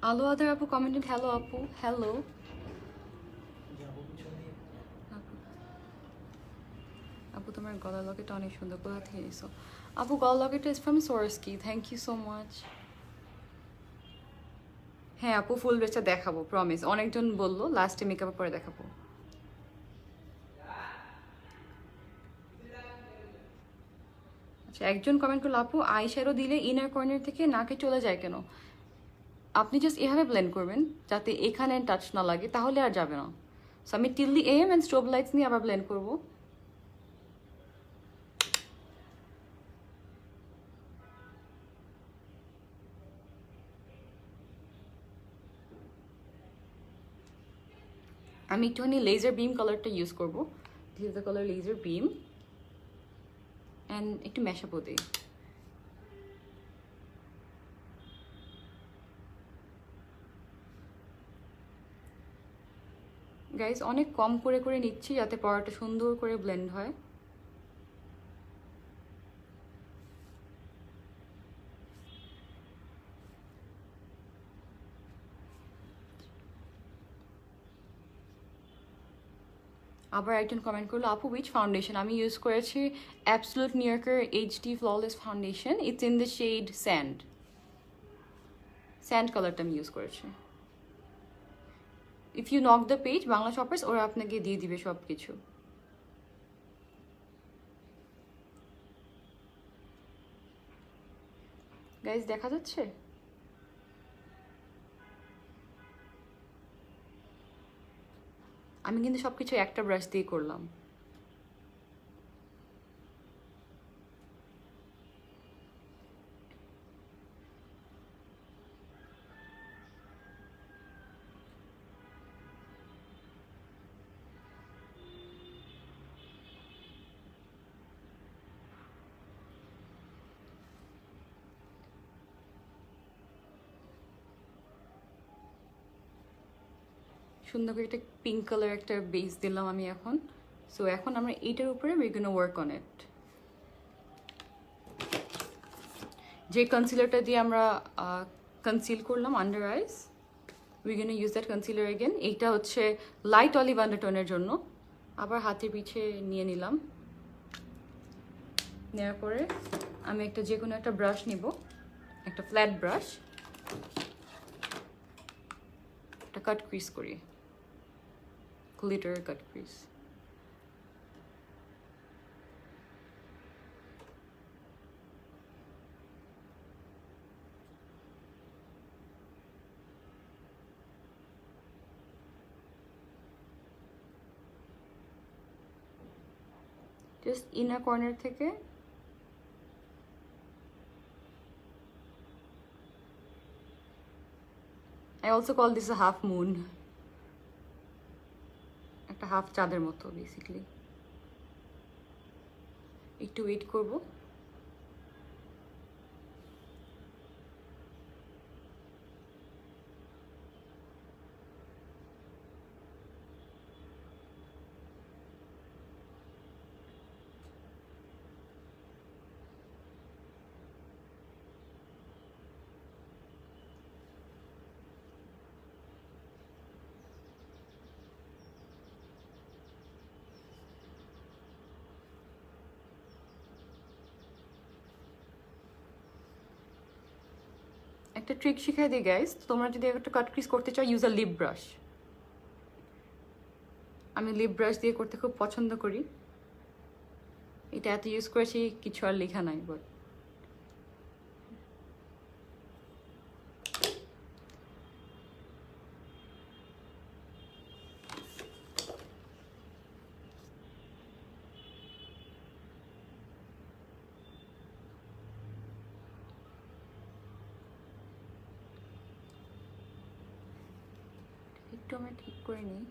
আলো আদার আপু কমেন্টেড, হ্যালো আপু, হ্যালো। আপু তোমার গলার লকেটটা অনেক সুন্দর, কোথা থেকে নিয়েছো? আপু গলার লকেটটা is from Swarovski, thank you so much. হ্যাঁ আপু ফুল ড্রেসটা দেখাবো, প্রমিস। অনেকজন বললো লাস্টে মেকআপের পরে দেখাবো। আচ্ছা, একজন কমেন্ট করলো, আপু আই শ্যাডো দিলে ইনার কর্নার থেকে নাকে চলে যায় কেন? আপনি জাস্ট এভাবে ব্লেন্ড করবেন যাতে এখানে টাচ না লাগে, তাহলে আর যাবে না। সো আমি till the M and strobe lights নিয়ে আবার ব্লেন্ড করবো। আমি একটুখানি লেজার বিম কালারটা ইউজ করবো। This is the colour laser beam and একটু ম্যাশআপও দিই। গাইজ অনেক কম করে করে নিচ্ছি যাতে পরোটা সুন্দর করে ব্লেন্ড হয়। আবার একজন কমেন্ট করলো, আপু উইচ ফাউন্ডেশন? আমি ইউজ করেছি অ্যাবসলুট নিউ ইয়র্কের HD flawless foundation. It's in the shade sand. Sand কালারটা আমি ইউজ করেছি। If you knock the page Bangla shoppers, ওরা আপনাকে দিয়ে দিবে সব কিছু। গাইজ দেখা যাচ্ছে? আমি কিন্তু সবকিছু একটা ব্রাশ দিয়ে করলাম। সুন্দর করে একটা পিঙ্ক কালার একটা বেস দিলাম আমি এখন। সো এখন আমরা এইটার উপরে we gonna work on it. যে কনসিলারটা দিয়ে আমরা কনসিল করলাম under eyes, we gonna use that concealer again. এইটা হচ্ছে লাইট অলিভ আন্ডারটোনের জন্য। আবার হাতের পিছে নিয়ে নিলাম। নেওয়ার পরে আমি একটা যে কোনো একটা ব্রাশ নিব, একটা ফ্ল্যাট ব্রাশ, একটা কাট ক্রিজ করি, গ্লিটার কাট ক্রিজ। জাস্ট ইনার কর্নার থেকে I also call this a half moon. একটা হাফ চাঁদের মতো বেসিক্যালি। একটু ওয়েট করব। একটা ট্রিক শিখাই দিই গাইস, তোমরা যদি একটা কাট ক্রিজ করতে চাও ইউজ আ লিপ ব্রাশ। আমি লিপ ব্রাশ দিয়ে করতে খুব পছন্দ করি। এটা এত ইউজ করেছি কিছু আর লেখা নাই, বাট একটু আমি ঠিক করে নিই।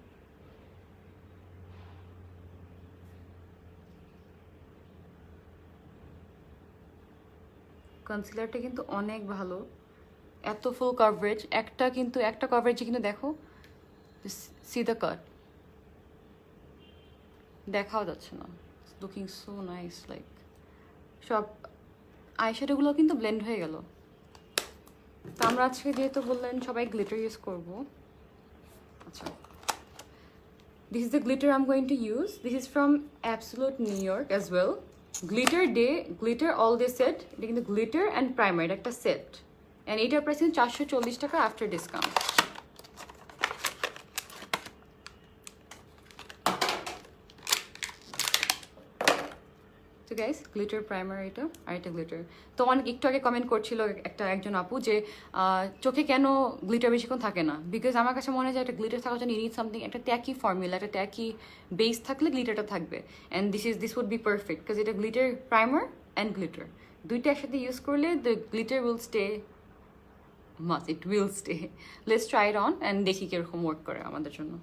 কনসিলারটা কিন্তু অনেক ভালো, এত ফুল কভারেজ। একটা কভারেজে কিন্তু দেখো, সি দ্য কাট, দেখাও যাচ্ছে না। Looking so nice. লাইক সব আইশ্যাডোগুলো কিন্তু ব্লেন্ড হয়ে গেল। তো আমরা আজকে যেহেতু বললেন সবাই গ্লিটার ইউজ করবো, আচ্ছা this is the glitter I'm going to use. This is from Absolute New York as well. Glitter all day set. এটা কিন্তু গ্লিটার অ্যান্ড প্রাইমার একটা সেট, অ্যান্ড এইটার প্রাইস কিন্তু 440 টাকা আফটার ডিসকাউন্ট। তো তো গাইস গ্লিটার প্রাইমার এটা আর এটা গ্লিটার। তো অনেক একটু আগে কমেন্ট করছিল একজন আপু যে চোখে কেন গ্লিটার বেশিক্ষণ থাকে না, বিকজ আমার কাছে মনে হয় যে একটা গ্লিটার থাকার জন্য ইউ নিড সামথিং, একটা ট্যাকি ফর্মুলা, একটা ট্যাকি বেস থাকলে গ্লিটারটা থাকবে। And this would be perfect because এটা গ্লিটার প্রাইমার অ্যান্ড গ্লিটার দুইটা একসাথে ইউজ করলে the glitter will stay, must it will stay. Let's try it on and দেখি কিরকম ওয়ার্ক করে আমাদের জন্য।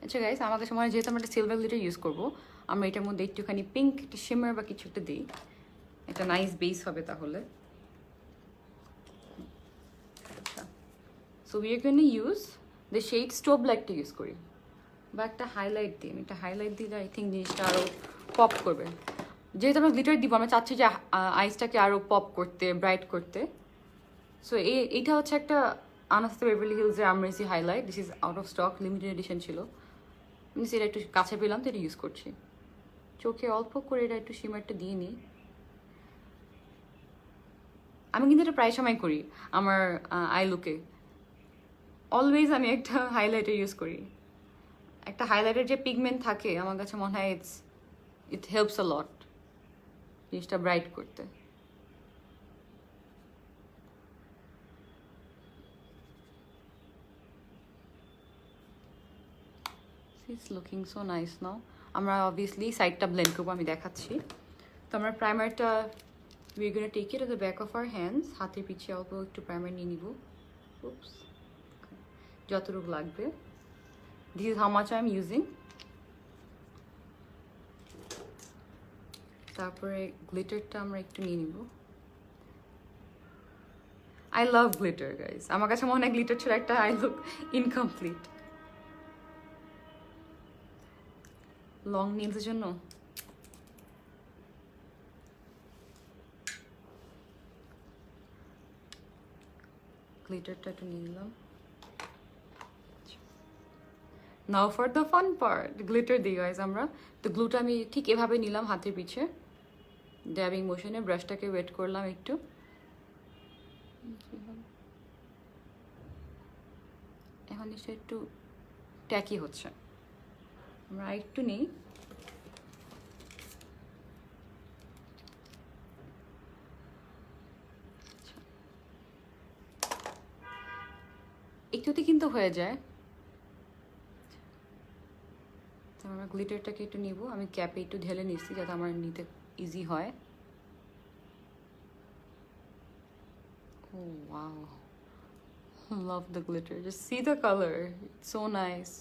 আচ্ছা গাইস, আমার কাছে মনে হয় যেহেতু আমরা একটা সিলভার গ্লিটার ইউজ করবো, আমরা এটার মধ্যে একটুখানি পিঙ্ক একটা শিমার বা কিছু একটা দিই, একটা নাইস বেস হবে তাহলে। আচ্ছা, so we are gonna use the shade stove লাইটটা ইউজ করি, বা একটা হাইলাইট দিই। আমি একটা হাইলাইট দিলে আই থিঙ্ক জিনিসটা আরও পপ করবে। যেহেতু আমরা গ্লিটার দিব, আমরা চাচ্ছি যে আইসটাকে আরও পপ করতে, ব্রাইট করতে। সো এইটা হচ্ছে একটা আনাস্তা বেভারলি হিলসের Amrezy highlight. This is out of stock, limited edition ছিল। আমি সেটা একটু কাছে পেলাম তো এটা ইউজ করছি। চোখে অল্প করে এটা একটু শিমারটা দিয়ে নিই। আমি কিন্তু এটা প্রায় সময় করি আমার আই লুকে। অলওয়েজ আমি একটা হাইলাইটার ইউজ করি। একটা হাইলাইটের যে পিগমেন্ট থাকে আমার কাছে মনে হয় ইট হেল্পস আ লট জিনিসটা ব্রাইট করতে। ইটস লুকিং সো নাইস নাও। আমরা অবভিয়াসলি সাইডটা ব্লেন্ড করবো, আমি দেখাচ্ছি। তো আমরা প্রাইমারটা we're gonna take it at the back of our hands, হাতের পিছিয়ে অল্প একটু প্রাইমার নিয়ে নিব, oops, যতটুকু লাগবে। This is how much I'm using. তারপরে গ্লিটারটা আমরা একটু নিয়ে নিব। I love glitter guys, আমার কাছে মনে হয় গ্লিটার ছাড়া একটা আই লুক ইনকমপ্লিট। লং নেলসের জন্য গ্লিটারটা একটু নিয়ে নিলাম। নাও for the fun part, glitter দিই গাইজ আমরা। তো গ্লুটা আমি ঠিক এভাবে নিলাম হাতের পিছে, ড্যাবিং মোশনে ব্রাশটাকে ওয়েট করলাম একটু। এখন নিশ্চয় একটু ট্যাকি হচ্ছে, আমরা একটু নিই। একটুতে কিন্তু হয়ে যায়। আমরা গ্লিটারটাকে একটু নিব, আমি ক্যাপে একটু ঢেলে নিচ্ছি যাতে আমার নিতে ইজি হয়। Oh wow, love the glitter, just see the color, it's so nice.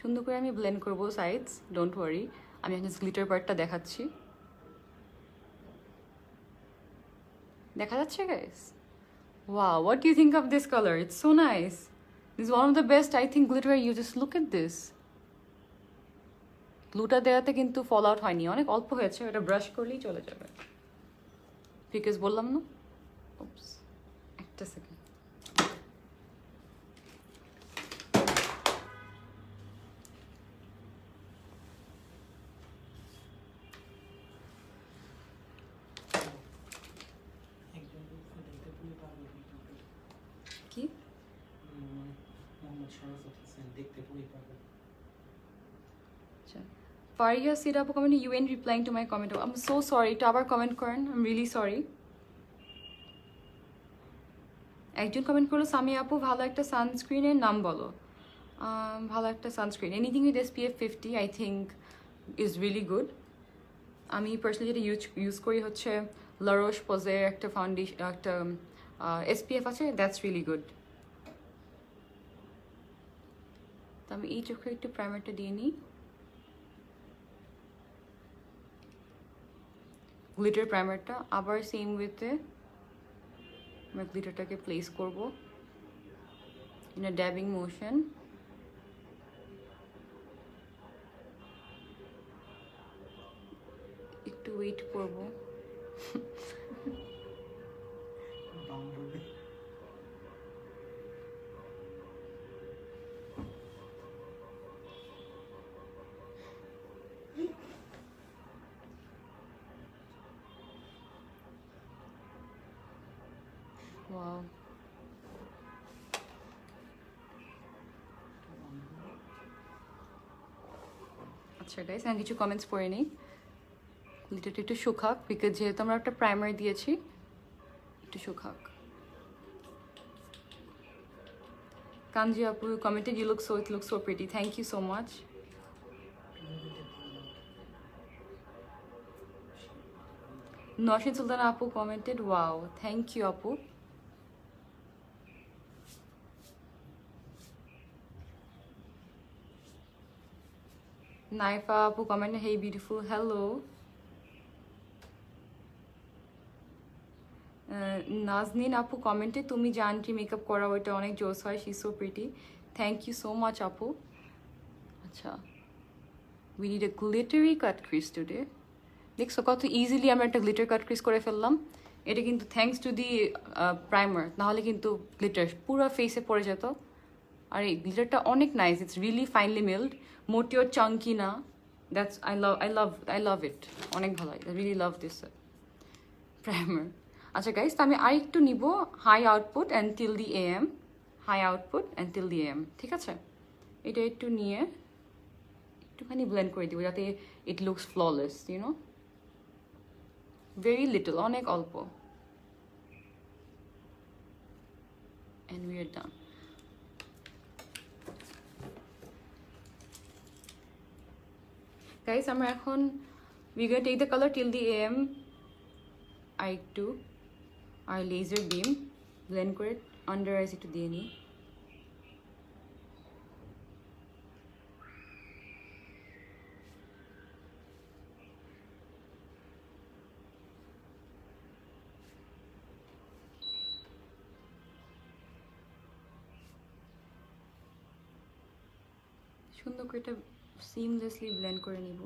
সুন্দর করে আমি ব্লেন্ড করবো সাইডস, ডোন্ট ওয়ারি। আমি এখন গ্লিটার পার্টটা দেখাচ্ছি, দেখা যাচ্ছে guys? Wow, what do you think of this color? It's so nice. This is one of the best I think glitter I use. Just look at this. গ্লুটা দেওয়াতে কিন্তু fall out হয়নি, অনেক অল্প হয়েছে, এটা ব্রাশ করলেই চলে যাবে। বিকজ বললাম না, ওপস, একটা সেকেন্ড। কি Faria said up a comment, you ain't replying to my comment. I'm so sorry. To আবার কমেন্ট করেন, I'm really sorry. একজন কমেন্ট করলো সামি আপু ভালো একটা সানস্ক্রিনের নাম বলো। ভালো একটা sunscreen, anything with SPF 50 I think is really good. আমি পার্সোনালি যেটা ইউজ করি হচ্ছে La Roche-Posay একটা ফাউন্ডেশন, একটা SPF আছে, দ্যাটস রিয়েলি গুড। তো আমি এই চোখে একটু প্রাইমারটা দিয়ে নিই। গ্লিটার প্রাইমারটা আবার সেম ওয়েতে আমরা গ্লিটারটাকে প্লেস করব ইন আ ড্যাবিং মোশন। একটু ওয়েট করব। ওয়াও, আচ্ছা গাইস আমি কিছু কমেন্টস পড়ে নিই। লিটারটা একটু শুকাক, বিকজ যেহেতু আমরা একটা প্রাইমার দিয়েছি, একটু শুকাক। Kanji Apu commented, you look so, it looks so pretty. Thank you so much. Noshin Sultan Apu commented, wow. Thank you, Apu. Naifa Apu commented, hey beautiful, hello. Nazneen Apu commented, তুমি যে aunty makeup করা ওইটা অনেক জোস হয়, she so pretty. Thank you so much আপু। আচ্ছা, we need a glittery cut crease today. দেখছো কত ইজিলি আমরা একটা গ্লিটার কাট ক্রিজ করে ফেললাম। এটা কিন্তু থ্যাঙ্কস টু দি প্রাইমার, নাহলে কিন্তু গ্লিটার পুরো ফেসে পড়ে যেত। আর এই গ্লিটারটা অনেক nice, it's really finely milled, মোটিও চাঙ্কি না। দ্যাটস আই লাভ ইট, অনেক ভালো, I really love this primer. আচ্ছা গাইস, তো আমি আরেকটু নিব high output and till the AM, high output and till the AM, ঠিক আছে? এটা একটু নিয়ে একটুখানি ব্লেন্ড করে দিব যাতে it looks flawless, you know, very little, অনেক অল্প, and we are done. Guys আমরা এখন we gonna take the colour till the AM, আর একটু আর লেজার বিম ব্লেন্ড করে আন্ডার আইস একটু দিয়ে নিই। সুন্দর করে এটা সিমলেসলি ব্লেন্ড করে নিব।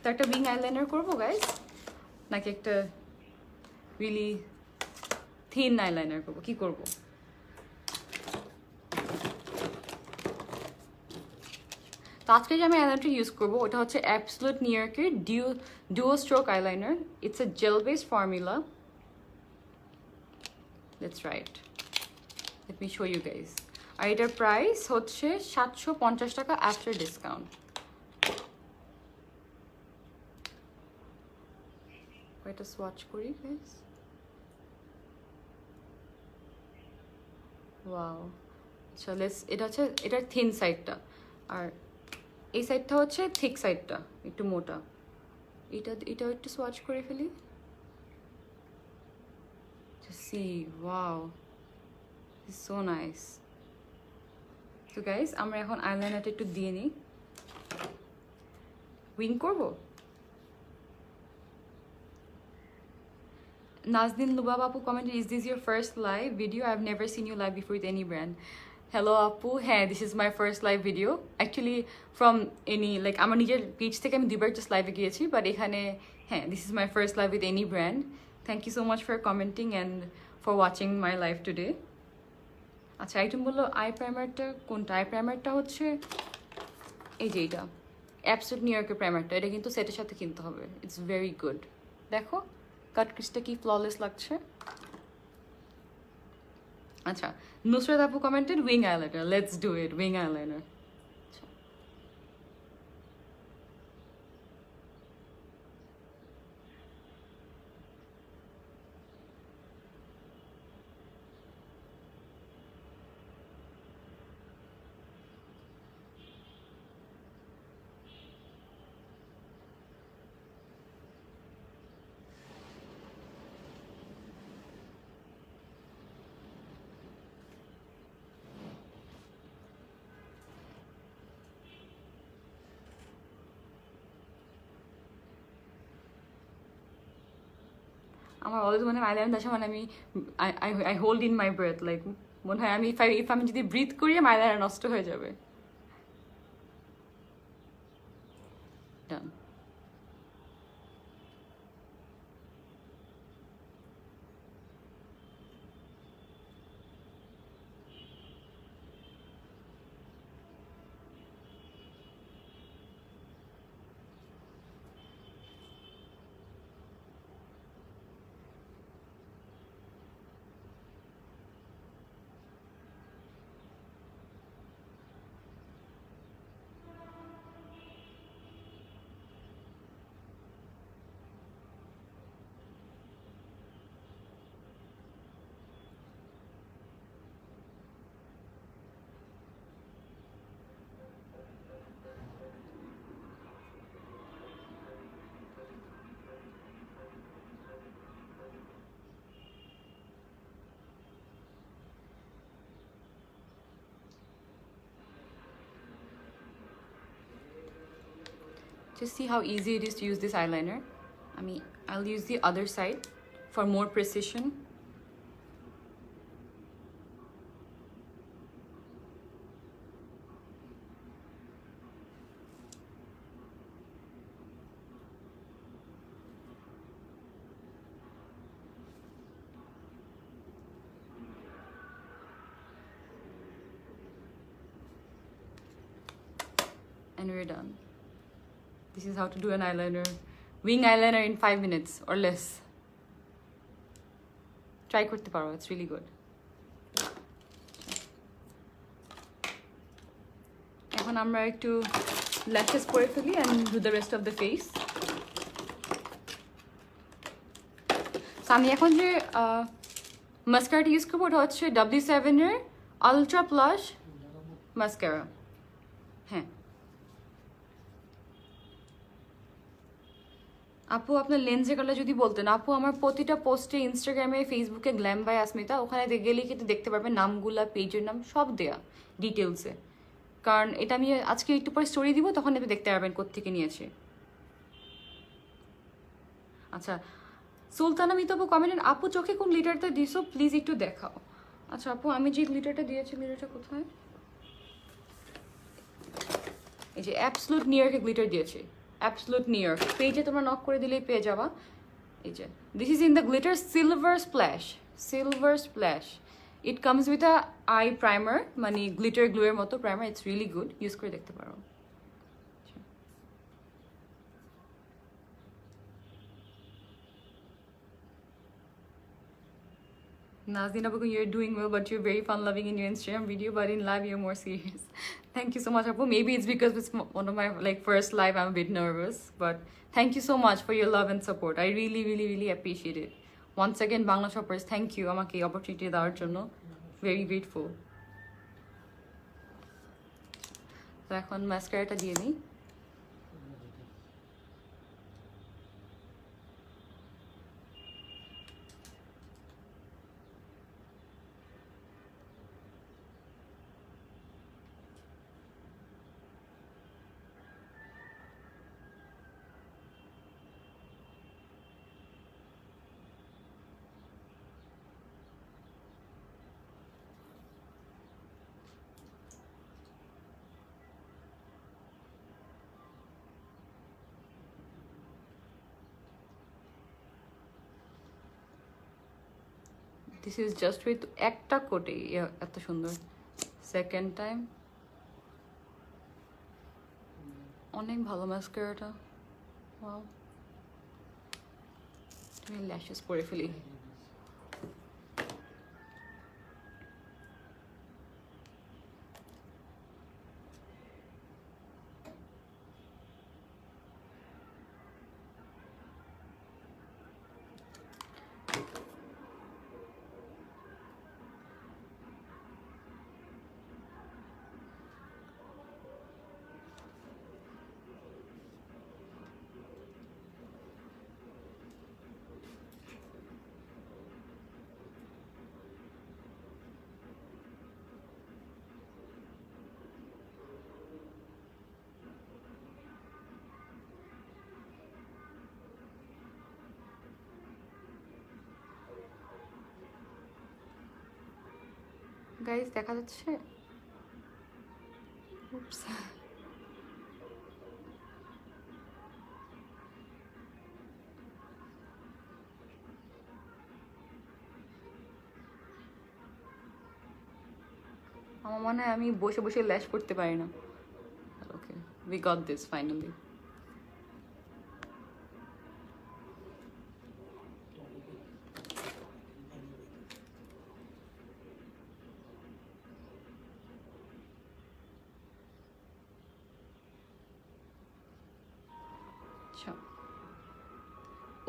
তো একটা উইং আইলাইনার করবো গাইস, নাকি একটা রিয়েলি থিন আইলাইনার করবো, কি করবো? তো আজকে যে আমি আইলাইনারটা ইউজ করবো ওটা হচ্ছে অ্যাবসলুট নিউইয়র্কের duo stroke eyeliner. It's a gel based formula. Let's right, let me show you guys. আর এটার প্রাইস হচ্ছে 750 টাকা আফটার ডিসকাউন্ট। এটা সোয়াচ করি গাইস। ওয়াও, আচ্ছা এটা হচ্ছে এটার থিন সাইডটা, আর এই সাইডটা হচ্ছে থিক সাইডটা, একটু মোটা। এটাও একটু সোয়াচ করে ফেলি। C wow, so nice. তো গাইস আমরা এখন আইলাইনারটা একটু দিয়ে নিই। উইং করবো। Nazneen Lubab Apu commented, is this your first live video? I've never seen you live before with any brand. Hello Apu, hey, this is my first live video. Actually from any, like আমার নিজের page থেকে আমি দুবার just live গিয়েছি, but এখানে হ্যাঁ, this is my first live with any brand. Thank you so much for commenting and for watching my live today. আচ্ছা item বললো আই প্রাইমারটা কোনটা? আই প্রাইমারটা হচ্ছে এই যে এটা অ্যাবসলুট নিউইয়র্কের প্রাইমারটা, এটা কিন্তু সেটের সাথে কিনতে হবে। It's very good. দেখো কাট ক্রিজটা কি ফ্ললেস লাগছে। আচ্ছা, নুসরাত আপু commented wing eyeliner, let's do it, wing eyeliner. আমার অলওয়েজ মনে হয় আইলাইনার দেখা মানে আমি I hold in my breath, like মনে হয় আমি ইফ আমি যদি ব্রিথ করি আমার আইলাইনার নষ্ট হয়ে যাবে। ডান। Just see how easy it is to use this eyeliner. I'll use the other side for more precision. And we're done. This is how to do an eyeliner, wing eyeliner in 5 minutes or less. Try korte paro, it's really good. Ekhon amra ekটু lashes pore feli and do the rest of the face. So আমি এখন যে মাস্কারাটা use করব ওটা হচ্ছে W7 এর ultra plus mascara. হ্যাঁ আপু আপনার লেন্সের কালার যদি বলতেন। আপু আমার প্রতিটা পোস্টে ইনস্টাগ্রামে ফেসবুকে গ্ল্যাম বাই আসমিতা, ওখানে গেলেই কিন্তু দেখতে পারবেন নামগুলা, পেজের নাম সব দেয়া ডিটেলসে। কারণ এটা আমি আজকে একটু পরে স্টোরি দিব, তখন আপনি দেখতে পারবেন কোত্থেকে নিয়েছে। আচ্ছা সুলতানা মিত আপু কমেন্ট, আপু চোখে কোন লিটারটা দিছো প্লিজ একটু দেখাও। আচ্ছা আপু আমি যে লিটারটা দিয়েছি, লিটারটা কোথায়? এই যে অ্যাবসলুট নিউইয়র্কে গ্লিটার দিয়েছি, অ্যাবসলুট নিউইয়র্ক। পেজে তোমরা নক করে দিলেই পেয়ে যাবা। এই যে this is in the glitter silver splash, silver splash. It comes with a I primer, মানে গ্লিটার গ্লুয়ের মতো primer. It's really good, use করে দেখতে পারো। Nazneen Apu, you're doing well, but you're very fun-loving in your Instagram video, but in live you're more serious. Thank you so much, Apu. Maybe it's because it's one of my first live. I'm a bit nervous, but thank you so much for your love and support. I really, really, really appreciate it. Once again, Bangla Shoppers, thank you. আমাকে opportunity দেওয়ার জন্য very grateful. তো এখন mascara দিয়ে নিই। This is just with একটা কোটে এত সুন্দর। সেকেন্ড টাইম অনেক ভালো মাস্কারাটা। ওয়াও, তুমি ল্যাশেস পরে ফেলি। গাইস দেখা যাচ্ছে? উপস, আমার মনে হয় আমি বসে বসে ল্যাশ করতে পারি না। Okay, we got this finally.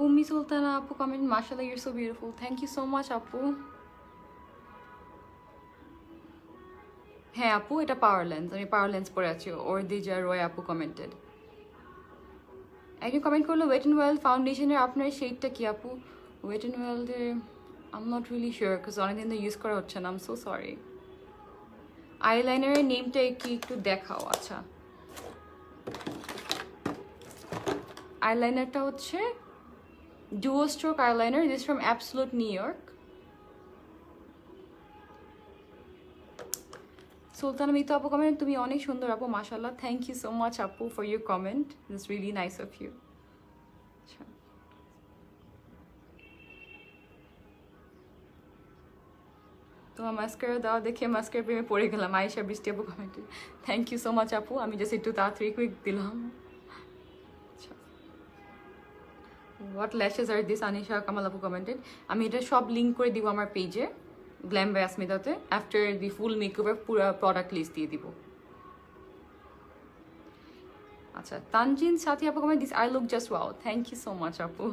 Ummi Sultana Apu comment, mashallah, you're so beautiful. Thank you so much, Apu. হ্যাঁ আপু, এটা পাওয়ার লেন্স, আমি পাওয়ার লেন্স পরে আছি। অর্দিজা রয় আপু কমেন্টেড। একজন কমেন্ট করলো ওয়েট অ্যান্ড ওয়াইল্ড ফাউন্ডেশনের আপনার শেডটা কি আপু? ওয়েট অ্যান্ড ওয়াইল্ডের I am not really sure, because অনেকদিন তো ইউজ করা হচ্ছে না। I am so sorry. আইলাইনারের নেমটা কি একটু দেখাও। আচ্ছা আইলাইনারটা হচ্ছে duo stroke eyeliner, this from absolute new York. Sultana Mitu আপু কমেন্ট, তুমি অনেক সুন্দর আপু, মাশাআল্লাহ। থ্যাংক ইউ সো মাচ আপু for your comment, it's really nice of you. তোমার মাস্কারা দেওয়া দেখে মাস্কারা প্রেমে পড়ে গেলাম, আয়েশা বৃষ্টি আপু কমেন্টে। থ্যাংক ইউ সো মাচ আপু, আমি জাস্ট একটু তাড়াতাড়ি কুইক দিলাম। What lashes are this, Anisha Kamal আপু কমেন্টেড। আমি এটা সব লিঙ্ক করে দিব আমার পেজে গ্ল্যাম বাই আসমিতাতে, আফটার দি ফুল মেকওভার পুরো প্রোডাক্ট লিস্ট দিয়ে দিব। আচ্ছা, তানজিন সাথী আপু comment, this I look just wow. Thank you so much আপু।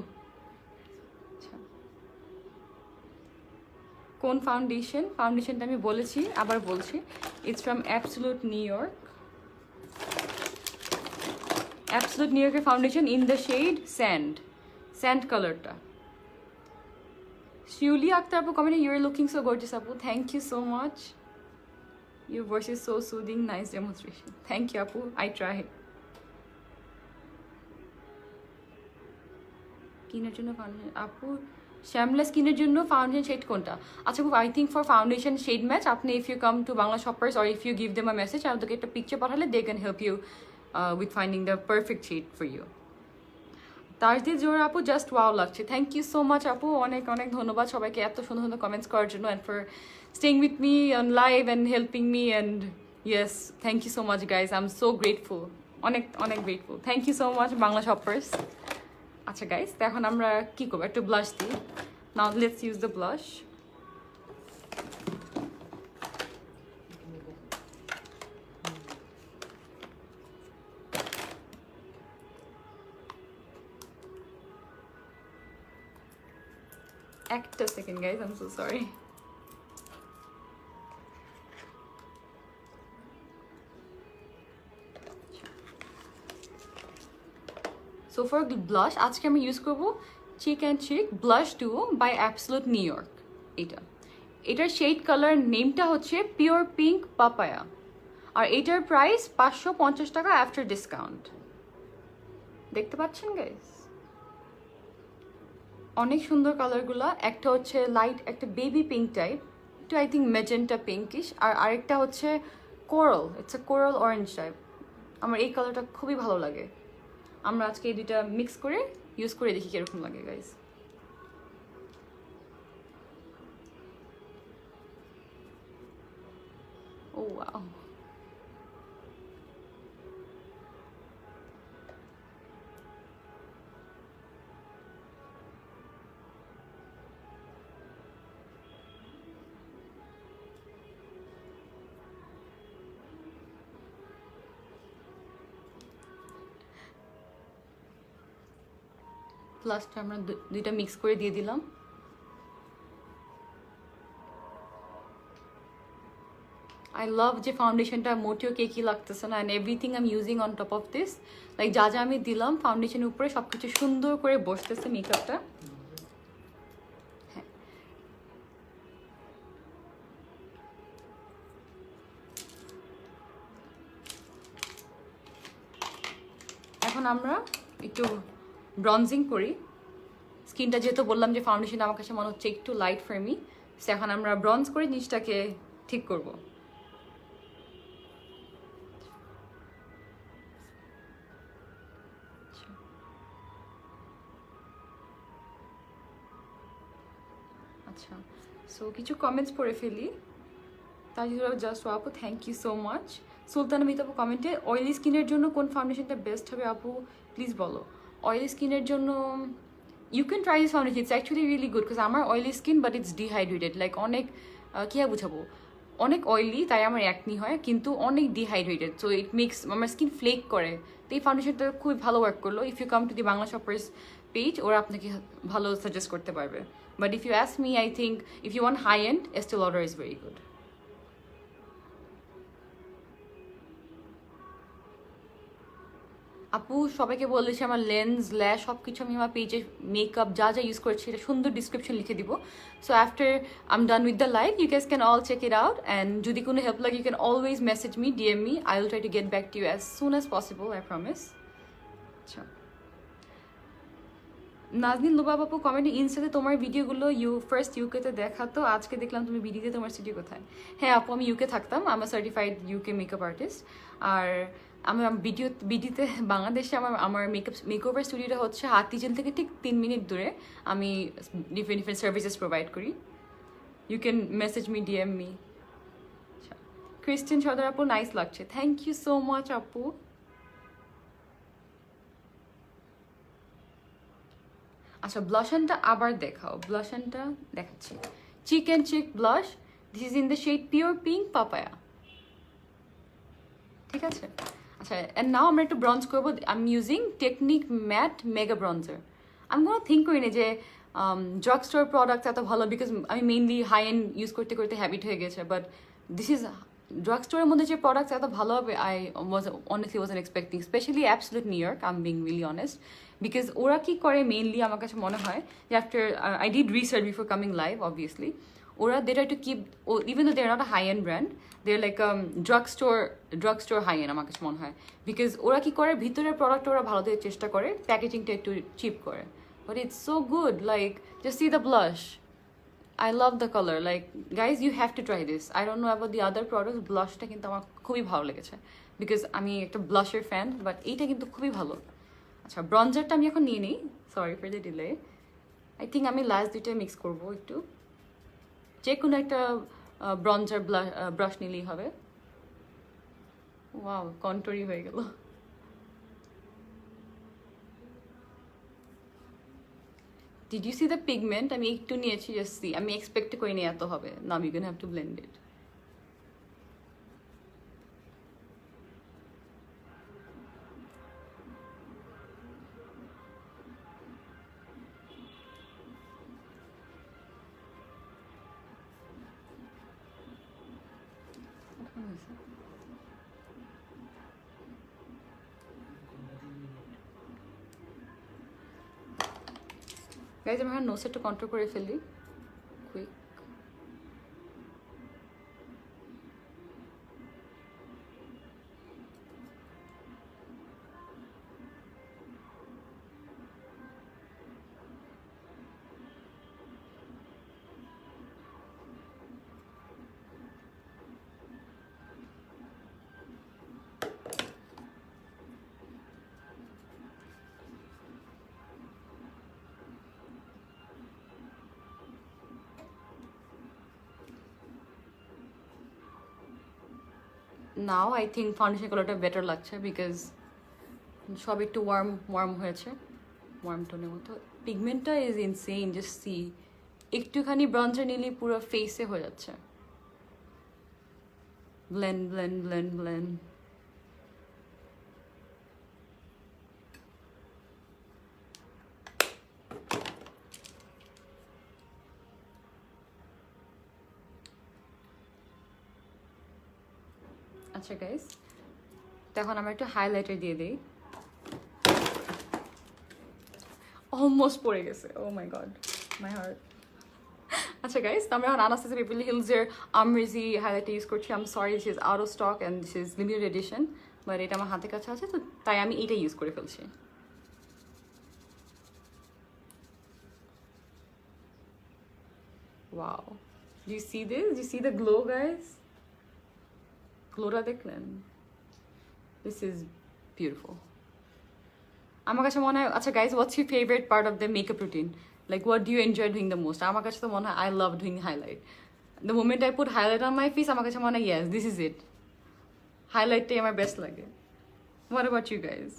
কোন ফাউন্ডেশনটা আমি বলেছি, আবার বলছি, it's from absolute new York. Absolute new ইয়র্কের foundation in the shade sand কালারটা। শিউলি আক্তার আপু comment, you are looking so gorgeous আপু। Thank you so much, your voice is so soothing, nice demonstration. Thank you আপু, I try. স্কিনের জন্য foundation আপু, শ্যামলা স্কিনের জন্য ফাউন্ডেশন শেড কোনটা? আচ্ছা আপু, I think for foundation shade match আপনি if you come to Bangla shoppers or if you give them a message, আপনাদেরকে একটা পিকচার পাঠালে they can help you with finding the perfect shade for you. তাজদি জোর আপু, জাস্ট ওয়াও লাগছে। Thank you so much আপু, অনেক অনেক ধন্যবাদ সবাইকে এত সুন্দর সুন্দর কমেন্টস করার জন্য, and for staying with me on live and helping me, and yes thank you so much guys, I am so grateful, অনেক অনেক grateful. Thank you so much Bangla shoppers. আচ্ছা গাইজ, তো এখন আমরা কী করবো, একটু ব্লাশ দিই। Now let's use the blush. একটা second guys, I am so sorry. So for blush আজকে আমি ইউজ করবো cheek and cheek blush duo by absolute new York. এটার শেড কালার নেমটা হচ্ছে পিওর পিঙ্ক পাপায়া, আর এটার প্রাইস 550 টাকা আফটার ডিসকাউন্ট। দেখতে পাচ্ছেন গাইজ, অনেক সুন্দর কালারগুলা। একটা হচ্ছে লাইট একটা বেবি পিঙ্ক টাইপ, একটু আই থিঙ্ক মেজেন্টা পিঙ্কিশ, আর আরেকটা হচ্ছে coral, it's a coral orange type. আমার এই কালারটা খুবই ভালো লাগে। আমরা আজকে এই দুইটা মিক্স করে ইউজ করে দেখি কিরকম লাগে গাইজ। ও ওয়াও, লাস্টে আমরা দুইটা মিক্স করে দিয়ে দিলাম। আই লাভ যে ফাউন্ডেশনটা মোটেও কেকি লাগতেছে না, and everything I am using on top of this, like যা যা আমি দিলাম ফাউন্ডেশনের উপরে সব কিছু সুন্দর করে বসতেছে মেকআপটা। হ্যাঁ, এখন আমরা একটু ব্রনজিং করি। স্কিনটা যেহেতু বললাম যে ফাউন্ডেশন আমার কাছে মনে হচ্ছে একটু লাইট ফর মি, সো এখন আমরা ব্রঞ্জ করে জিনিসটাকে ঠিক করব। আচ্ছা, সো কিছু কমেন্টস পড়ে ফেলি। তাজুরা জাস্ট আপু, thank you so much. Sultana মিত আপু কমেন্টে, অয়েলি স্কিনের জন্য কোন ফাউন্ডেশনটা বেস্ট হবে আপু প্লিজ বলো। অয়েলি স্কিনের জন্য you can try this foundation, it's actually really good, because আমার oily skin but it's dehydrated, like অনেক কী বুঝাবো, অনেক অয়েলি তাই আমার অ্যাকনি হয়, কিন্তু অনেক ডিহাইড্রেটেড, সো ইট মেক্স আমার স্কিন ফ্লেক করে। তো এই ফাউন্ডেশনটা খুবই ভালো ওয়ার্ক করলো। If you come to the Bangla shoppers page, ওরা আপনাকে ভালো সাজেস্ট করতে পারবে। But if you ask me, I think if you want high end, Estee Lauder is very good. আপু সবাইকে বলেছি আমার লেন্স ল্যাশ সব কিছু আমি আমার পেজে মেকআপ যা যা ইউজ করছি এটা সুন্দর ডিসক্রিপশন লিখে দিব। So after I am done with the live, you guys can all check it out, and যদি কোনো হেল্প লাগে you can always message me, DM me, I will try to get back to you as soon as possible, I promise. আচ্ছা, নাজনীন লুবাব আপু কমেন্টে ইনস্টাতে তোমার ভিডিওগুলো first ইউকেতে দেখাতো, আজকে দেখলাম তুমি বিডিতে, তোমার স্টুডিও কোথায়? হ্যাঁ আপু, আমি ইউকে থাকতাম, আমার সার্টিফাইড ইউকে মেকআপ আর্টিস্ট। আর আমি বিডিতে বাংলাদেশে আমার মেকওভার স্টুডিওটা হচ্ছে হাতিঝিল থেকে ঠিক 3 মিনিট দূরে। আমি ডিফারেন্ট ডিফারেন্ট সার্ভিসেস প্রোভাইড করি। You can message me, DM me. Christine Sardar আপু নাইস লাগছে, থ্যাংক ইউ সো মাচ আপু। আচ্ছা ব্লাশনটা আবার দেখাও, ব্লাশনটা দেখাচ্ছি, chicken cheek blush, this is in the shade pure pink papaya, ঠিক আছে? আচ্ছা অ্যান্ড নাও আমরা একটু ব্রঞ্জ করবো। I am using Technic matte mega bronzer. আমি কোনো থিঙ্ক করিনি যে ড্রাগ স্টোর প্রোডাক্ট এত ভালো, বিকজ আমি মেইনলি হাই এন্ড ইউজ করতে করতে হ্যাবিট হয়ে গেছে, বাট দিস ইজ ড্রাগ স্টোরের মধ্যে যে প্রোডাক্টস এত ভালো হবে I honestly wasn't expecting, specially absolute New York, I am being really honest. Because ওরা কি করে মেইনলি আমার কাছে মনে হয় যে after I did research before coming live obviously, ওরা they try to keep, even though they are not a high end brand, they are like drug store high end আমার কাছে মনে হয়। বিকজ ওরা কি করে ভিতরের প্রোডাক্ট ওরা ভালো দেওয়ার চেষ্টা করে, প্যাকেজিংটা একটু চিপ করে, but it's so good, like just see the blush, I love the color. Like, guys, you have to try this. I don't know about the other products. ব্লাশটা কিন্তু আমার খুবই ভালো লেগেছে, বিকজ আমি একটা ব্লাশের ফ্যান, বাট এইটা কিন্তু খুবই ভালো। আচ্ছা ব্রঞ্জারটা আমি এখন নিয়ে নিই, sorry for the delay. I think আমি লাস্ট দুইটাই মিক্স করবো একটু, যে কোনো একটা ব্রঞ্জার ব্রাশ নিলেই হবে। ওয়াও, কন্ট্রোরই হয়ে গেল। Did you see the pigment? আমি একটু নিয়েছি, জাস্ট সি, আমি এক্সপেক্ট করিনি এত হবে। Now you're gonna have to blend it. Guys আমি এখন নোসেটটা কন্ট্রোল করে ফেলি quick. Now I think foundation কালারটা বেটার লাগছে, বিকজ সব একটু ওয়ার্ম হয়েছে, ওয়ার্ম টোনের মতো। পিগমেন্টটা ইজ ইনসেইন, জাস্ট সি, একটুখানি ব্রঞ্জার নিলেই পুরো ফেসে হয়ে যাচ্ছে। Blend blend blend blend. আচ্ছা গাইস, তখন আমরা একটু হাইলাইটার দিয়ে দিই। অলমোস্ট পড়ে গেছে, ও মাই গড, মাই হার্ট। আচ্ছা গাইস, আমরা এখন আনাস্তাসিয়া বেভারলি হিলসের আমরেজি হাইলাইটার ইউজ করছি। I am sorry, this is out of stock and this is limited edition, but এটা আমার হাতের কাছে আছে, তো তাই আমি এইটা ইউজ করে ফেলছি। Wow, do you see this? Do you see the glow, guys? গ্লোটা দেখলেন? দিস ইজ বিউটিফুল আমার কাছে মনে হয়। আচ্ছা guys, what's your favourite part of the makeup routine? Like what do you enjoy doing the most? আমার কাছে তো মনে হয় I love doing highlight. The moment I put highlight on my face, আমার কাছে মনে হয় ইয়েস, দিস ইজ ইট, হাইলাইটটাই আমার বেস্ট লাগে। What about you guys?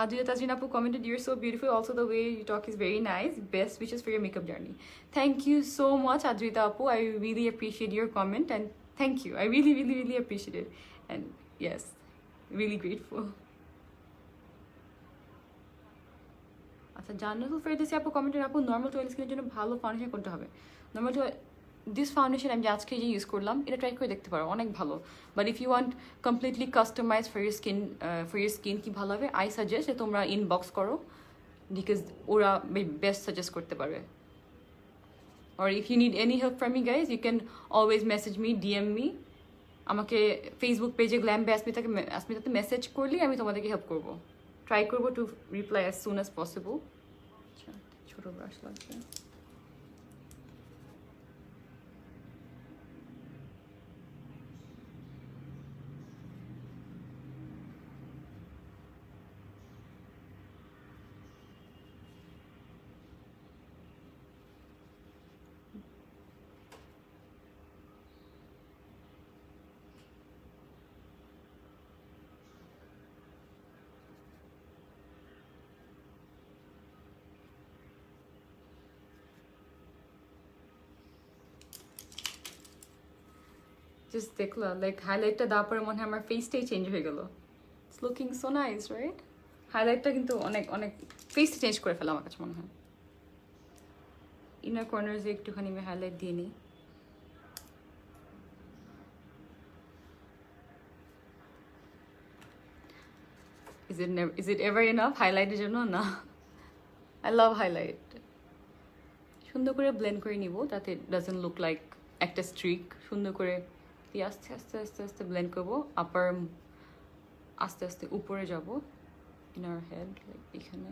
Adria Tajin Apu commented, "You're so beautiful. Also, the way you talk is very nice. Best wishes for your makeup journey." Thank you so much, Adrita Apu. I really appreciate your comment and thank you. I really, really, really appreciate it. And yes, really grateful. আচ্ছা, জান্নাতুল ফেরদৌসী আপু commented, আপু normal to oil স্কিনের জন্য ভালো foundation কোনটা হবে? Normal to this foundation আমি আজকে যে ইউজ করলাম, এটা ট্রাই করে দেখতে পারো, অনেক ভালো। But if you want completely customise for your skin কি ভালো হবে, আই সাজেস্ট যে তোমরা ইনবক্স করো, বিকজ ওরা বেস্ট সাজেস্ট করতে পারবে। or if you need any help from me guys, you can always message me, DM me. আমাকে ফেসবুক পেজে গ্ল্যাম্বে আসমিতাতে মেসেজ করলে আমি তোমাদেরকে হেল্প করবো, ট্রাই করবো to reply as soon as possible. আচ্ছা ছোট ব্রাশ লাগবে। জাস্ট দেখলা লাইক হাইলাইটটা দেওয়ার পরে মনে হয় আমার ফেসটাই চেঞ্জ হয়ে গেল। It's looking so nice right? হাইলাইটটা কিন্তু অনেক অনেক ফেসটা চেঞ্জ করে ফেলা আমার কাছে মনে হয়। ইনার কর্নার্সে একটুখানি আমি হাইলাইট দিয়ে নিই। Is it ever enough হাইলাইটের জন্য? না, আই লাভ হাইলাইট। সুন্দর করে ব্লেন্ড করে নিব তাতে ডাজন্ট লুক লাইক একটা স্ট্রিক। সুন্দর করে দিয়ে আস্তে আস্তে আস্তে আস্তে ব্লেন্ড করবো। আপার আস্তে আস্তে উপরে যাব ইনার হেড লাইক এখানে।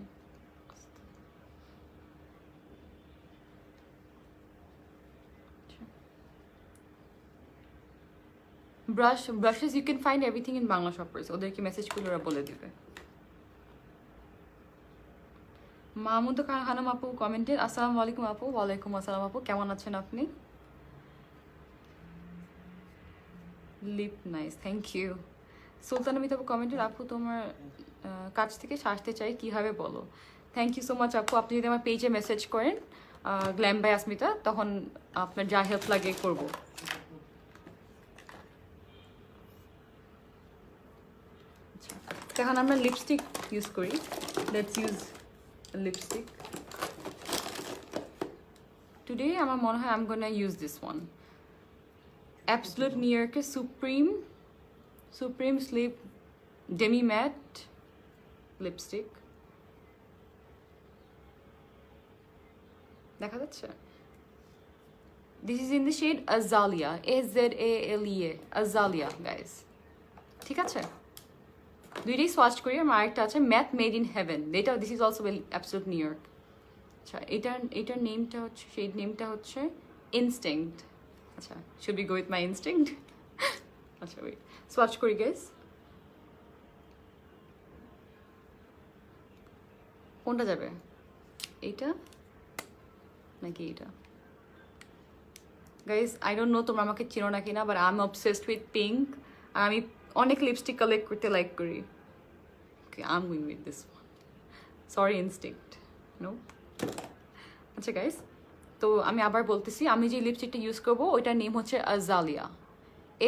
Brushes you can find everything in Bangla shoppers. ওদেরকে মেসেজ করলে ওরা বলে দিবে। মাহমুদ খানম আপু কমেন্টেড আসসালামু আলাইকুম আপু। ওয়ালাইকুম আসসালাম আপু, কেমন আছেন আপনি? Lip nice, thank you. Sultan আমিত আপু কমেন্টেড আপু তোমার কাছ থেকে সাজতে চাই কিভাবে বলো। থ্যাংক ইউ সো মাচ আপু। আপনি যদি আমার পেজে মেসেজ করেন গ্ল্যাম বাই আসমিতা, তখন আপনার যা হেল্প লাগে করবো। এখন আমরা লিপস্টিক ইউজ করি। Let's use lipstick today. আমার মনে হয় I am gonna use this one, absolute new ইয়র্কের supreme slip demi matte lipstick. দেখা যাচ্ছে? This is in the shade azalea, AZALEA, azalea guys. ঠিক আছে, দুইটাই সোয়াচ করি। আমার আরেকটা আছে ম্যাথ মেড ইন হেভেন, এটা this is also absolute New York. আচ্ছা এটার নেমটা হচ্ছে, সেই নেমটা হচ্ছে ইনস্টিংক্ট। আচ্ছা should be go with my instinct. আচ্ছা ওয়েট, সোয়াচ করি গাইজ। কোনটা যাবে, এইটা নাকি এইটা? গাইজ আই ডোন্ট নো তোমরা আমাকে চিনো না কিনা, but I am obsessed with pink. আর আমি অনেক লিপস্টিক কালেক্ট করতে লাইক করি। Okay I am going with this one, sorry instinct no. আচ্ছা গাইজ, তো আমি আবার বলতেছি, আমি যে লিপস্টিকটা ইউজ করবো ওইটার নেম হচ্ছে Azalia,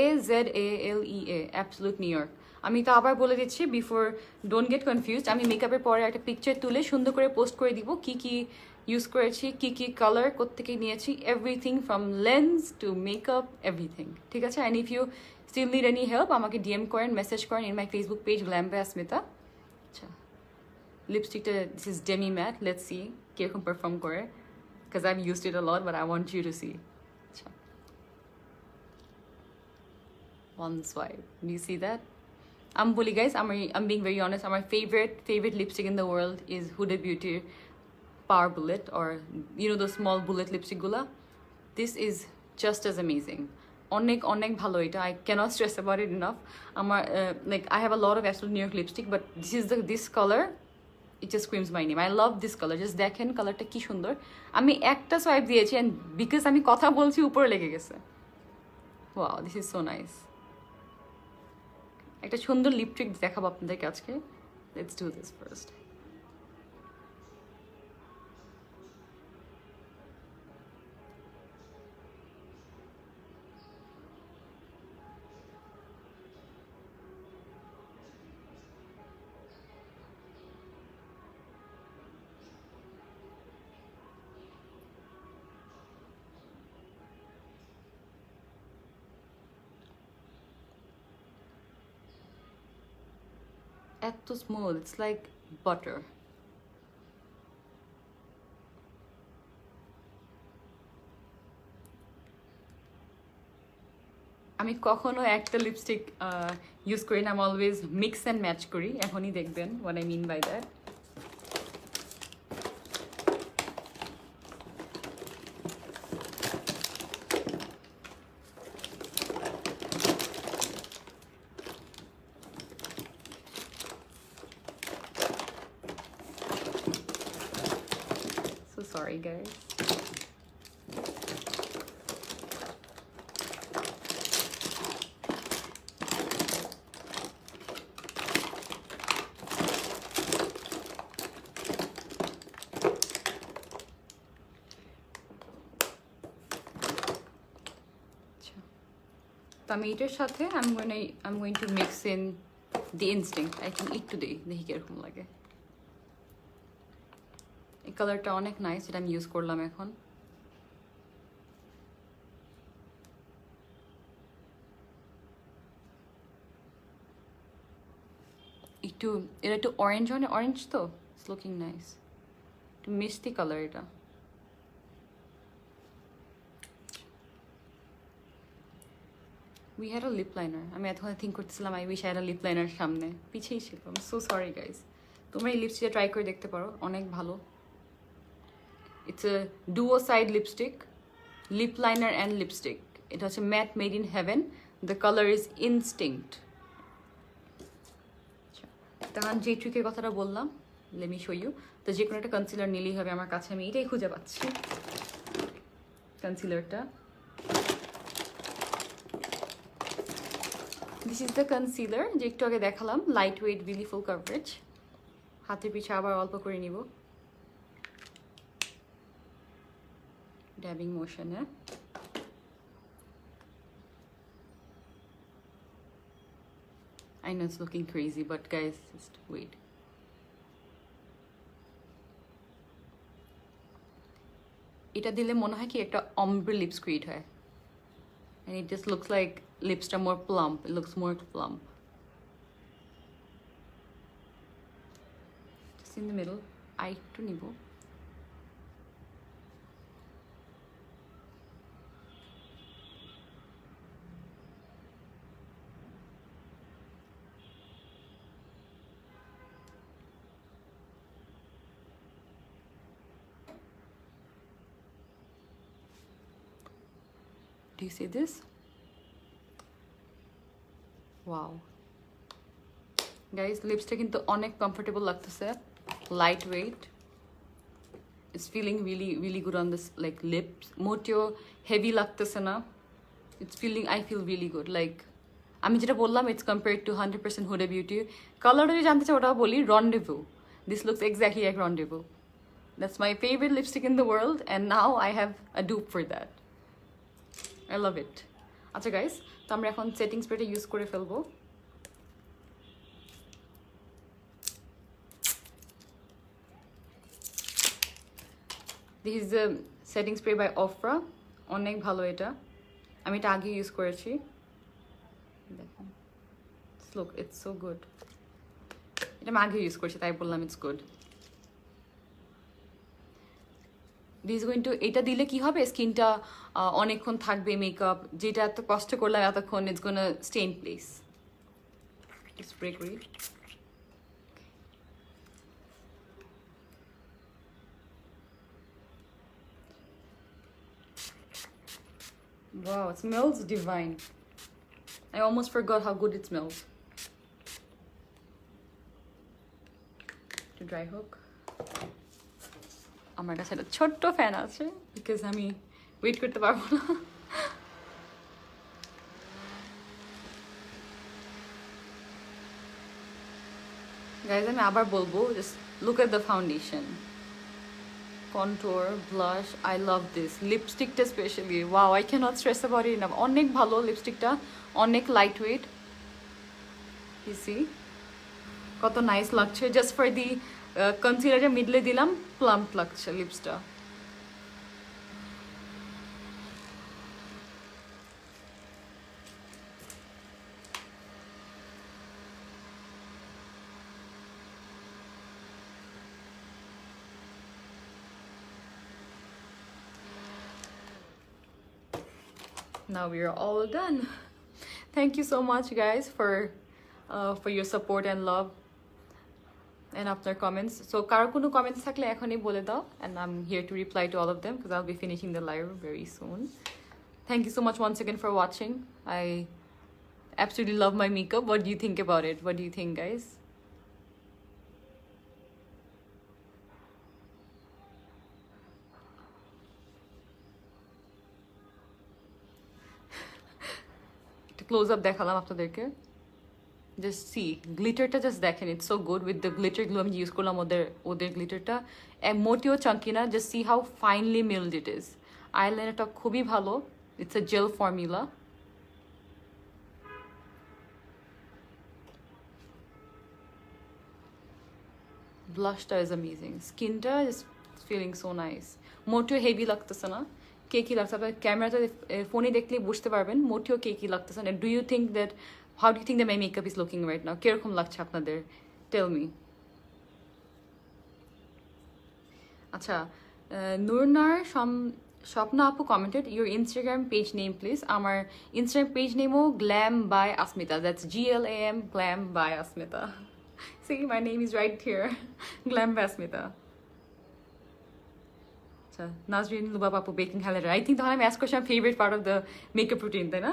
AZALEA, absolute New York. আমি তো আবার বলে দিচ্ছি বিফোর ডোন্ট গেট কনফিউজড। আমি মেকআপের পরে একটা পিকচার তুলে সুন্দর করে পোস্ট করে দিব, কি কি ইউজ করেছি, কি কি কালার কোত্থেকে নিয়েছি, everything from lens to makeup everything. ঠিক আছে? And if you still need any help আমাকে ডিএম করেন, মেসেজ করেন in my Facebook page glam by Asmita. আচ্ছা লিপস্টিকটা this is demi matte, let's see কীরকম পারফর্ম করে, because I've used it a lot, but I want you to see. One swipe. Do you see that? I'm bully guys. I'm being very honest. My favorite lipstick in the world is Huda Beauty Power Bullet, or you know the small bullet lipstick gula. This is just as amazing. অনেক ভালো এটা। I cannot stress about it enough. Like I have a lot of Absolute New York lipstick, but this color, it just screams my name. I love this color. Just দেখেন কালারটা কি সুন্দর। আমি একটা swipe দিয়েছি and because আমি কথা বলছি উপরে লেগে গেছে। Wow, this is so nice. একটা সুন্দর লিপস্টিক দেখাবো আপনাদেরকে আজকে। Let's do this first. এত স্মুথ, ইটস লাইক বাটার। আমি কখনো একটা লিপস্টিক ইউজ করি না, আমি অলওয়েজ মিক্স অ্যান্ড ম্যাচ করি। এখনই দেখবেন what I mean by that. guys. তো আমি এটার সাথে I'm going to mix in the instinct. I think একটু দেখি কিরকম লাগে। এই কালারটা অনেক নাইস, এটা আমি ইউজ করলাম এখন। এটা একটু অরেঞ্জ তো, ইটস লুকিং নাইস, একটু মিষ্টি কালার এটা। We had a lip liner. আমি এতক্ষণ থিঙ্ক করতেছিলাম I wish I had a lip liner সামনে, পিছেই ছিল। I'm so sorry guys. তোমরা এই লিপস্টিকটা ট্রাই করে দেখতে পারো, অনেক ভালো। It's a duo side lipstick, lip liner and lipstick. এটা হচ্ছে matte made in heaven. The color is instinct. তখন যে ট্রিকের কথাটা বললাম, let me show you. তো যে কোনো একটা কনসিলার নিলেই হবে আমার কাছে, আমি এটাই খুঁজে পাচ্ছি কনসিলারটা। This is the concealer যে একটু আগে দেখালাম, লাইট ওয়েট রিলি ফুল কভারেজ। হাতের পিছে আবার অল্প করে নিব, dabbing মোশনে। I know it's looking crazy, but guys, just wait. এটা দিলে মনে হয় কি একটা ombre lips create হয়, and it just looks like lips are more plump. It looks more plump. Just in the middle. Eye to nibo. Do you see this? Wow. Guys, lipstick কিন্তু অনেক comfortable লাগতেছে, light weight. It's feeling really good on this like lips. মোটেও heavy লাগতেছে না। I feel really good. Like আমি যেটা বললাম, it's compared to 100% Huda Beauty. কালারটা যদি জানতে চাও ওটাও বলি, Rendezvous. This looks exactly like Rendezvous. That's my favorite lipstick in the world, and now I have a dupe for that. I love it. আচ্ছা গাইস, তো আমরা এখন সেটিং স্প্রেটা ইউজ করে ফেলবো। This is the setting spray by Ofra. অনেক ভালো এটা, আমি এটা আগে ইউজ করেছি। দেখুন, look, it's so good. এটা আমি আগে ইউজ করেছি তাই বললাম it's good. This is going to, এটা দিলে কি হবে, স্কিনটা অনেকক্ষণ থাকবে, মেকআপ যেটা এত কষ্ট করলাম এতক্ষণ, it's gonna stay in place. Spray করি। Wow, it smells divine. I almost forgot how good it smells. To dry hook. আমার কাছে একটা ছোট্ট ফ্যান আছে, বিকজ আমি ওয়েট করতে পারবো না। গাইজ আমি আবার বলবো, just look at the foundation, contour, blush, I love this. লিপস্টিকটা specially, wow, I can't stress about it. অনেক ভালো লিপস্টিকটা, অনেক লাইট ওয়েট। ইউ সি কত নাইস লাগছে। জাস্ট ফর দি কনসিলারটা মিডলে দিলাম, প্লাম্প লাগছে লিপসটা। Now we are all done. Thank you so much guys for your support and love and after comments. So কারো কোনো comments থাকলে এখনই বলে দাও, and I'm here to reply to all of them because I'll be finishing the live very soon. Thank you so much once again for watching. I absolutely love my makeup. What do you think about it? What do you think, guys? একটা close up দেখালাম আপনাদেরকে। Just see গ্লিটারটা, just দেখেন, it's so good with the glitter glue আমি use করলাম ওদের গ্লিটারটা, মোটিও চাঙ্কি না, just see how finely milled it is. আইলাইনারটা খুবই ভালো, ইটস এ জেল ফর্মুলা। ব্লাশটা ইজ অ্যামেজিং, স্কিনটা ইজ ফিলিং সো নাইস, মোটিও হেভি লাগতেছে না, কেকি লাগছে। আপনার ক্যামেরাতে ফোনে দেখলেই বুঝতে পারবেন মোটিও কেকি লাগতেছে না। Do you think that, how do you think that my makeup is looking right now? কিরকম লাগছে আপনাদের? Tell me. আচ্ছা, নুরনার স্বপ্না আপু commented your Instagram page name please. আমার ইনস্টাগ্রাম পেজ নেমও glam by Asmita, that's GLAM, glam by Asmita. See, my name is right here. Glam Basmita. আচ্ছা, নাজরিন লুবাব আপু বেকিং হাইলাইটার। আই থিঙ্ক তখন আমি অ্যাস্ক করছি আমার favourite part of the makeup routine, তাই না?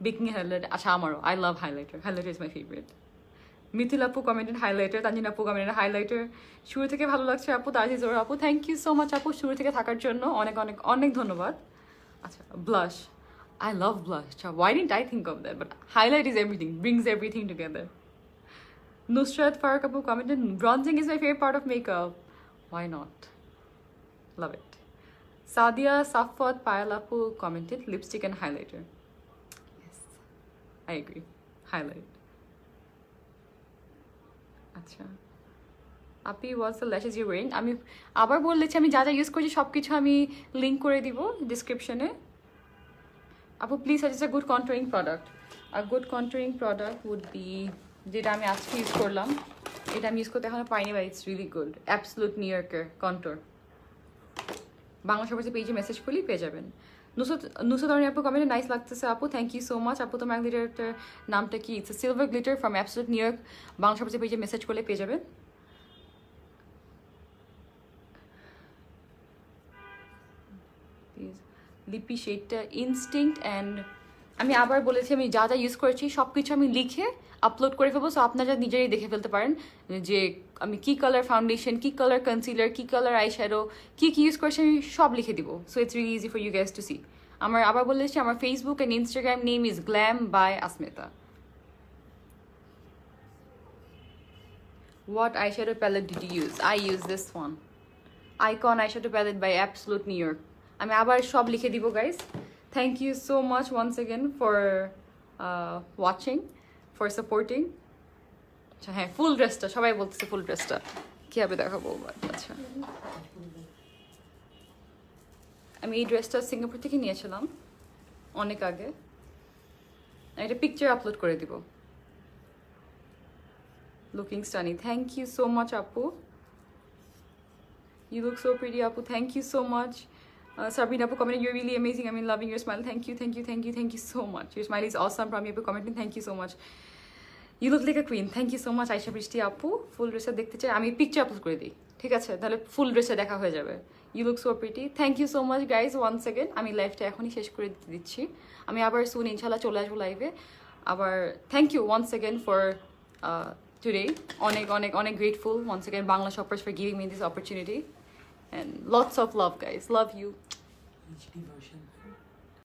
Baking highlighter. আচ্ছা, আমারও I love highlighter, highlighter is my favourite. Mithil আপু কমেন্টেড হাইলাইটার, তানজিন আপু কমেন্টেড হাইলাইটার। শুরু থেকে ভালো লাগছে আপু, তাজি জোর আপু, থ্যাংক ইউ সো মাচ আপু শুরু থেকে থাকার জন্য, অনেক অনেক অনেক ধন্যবাদ। আচ্ছা, ব্লাশ, আই লাভ ব্লাশ। আচ্ছা, why didn't I think of that, but highlight is everything, brings everything together. Nusrat Farooq Apu commented, bronzing is my favorite part of makeup. Why not? Love it. Sadia Safwat Payal Apu commented, lipstick and highlighter. Yes, I agree. Highlight. আচ্ছা, আপনি what's the lashes you're wearing? আমি আবার বললেছি, আমি যা যা use করছি সব কিছু আমি লিঙ্ক করে দিব ডিসক্রিপশনে। আপু please suggest a good controlling product. A good controlling product would be, যেটা আমি আজকে ইউজ করলাম, এটা আমি ইউজ করতে এখনো পাইনি, but it's really good, absolute new ইয়র্কের কন্ট্রোর। বাংলা সবার পেজে মেসেজ করলেই পেয়ে যাবেন। নুসরাত আপু কমেন্টে নাইস লাগতেছে আপু, থ্যাংক ইউ সো মাচ আপু। তোমার গ্লিটারটার নামটা কি? It's silver glitter from absolute New York. Bangla সবার পেজে মেসেজ করলে পেয়ে যাবেন। লিপি শেডটা ইনস্টিংক্ট অ্যান্ড, আমি আবার বলেছি আমি যা যা ইউজ করেছি সব কিছু আমি লিখে আপলোড করে ফেলবো, সো আপনারা নিজেরাই দেখে ফেলতে পারেন যে আমি কী কালার ফাউন্ডেশন, কী কালার কনসিলার, কী কালার আই শ্যাডো, কী কী ইউজ করেছি আমি সব লিখে দিব। So it's really easy for you guys to see. আমার আবার বলেছি আমার Facebook and Instagram name is glam by Asmita. What eyeshadow palette did you use? I use this one. Icon eyeshadow palette by Absolute New York. আমি আবার সব লিখে দিব guys. Thank you so much once again for watching, for supporting. আচ্ছা হ্যাঁ, ফুল ড্রেসটা সবাই বলতেছে, ফুল ড্রেসটা কীভাবে দেখাবো? আচ্ছা, আমি এই ড্রেসটা সিঙ্গাপুর থেকে নিয়েছিলাম অনেক আগে, এটা পিকচার আপলোড করে দিব। Looking stunning, thank you so much আপু, you look so pretty আপু, thank you so much. Sabrina Apu commenting, you're really amazing, I'm loving your smile, thank you, thank you, thank you, thank you so much, your smile is awesome. Prami Apu commenting, thank you so much, you look like a queen, thank you so much. Aisha Brishti Apu, ফুল ড্রেসটা দেখতে চাই, আমি picture upload করে দিই, ঠিক আছে? তাহলে ফুল ড্রেসটা দেখা হয়ে যাবে। You look so pretty, thank you so much guys once again. আমি লাইভটা এখনই শেষ করে দিচ্ছি, আমি আবার সুন ইনশাল্লাহ চলে আসবো লাইভে আবার। Thank you once again for today, অনেক অনেক অনেক grateful once again Bangla shoppers for giving me this opportunity, and lots of love guys, love you. HD version.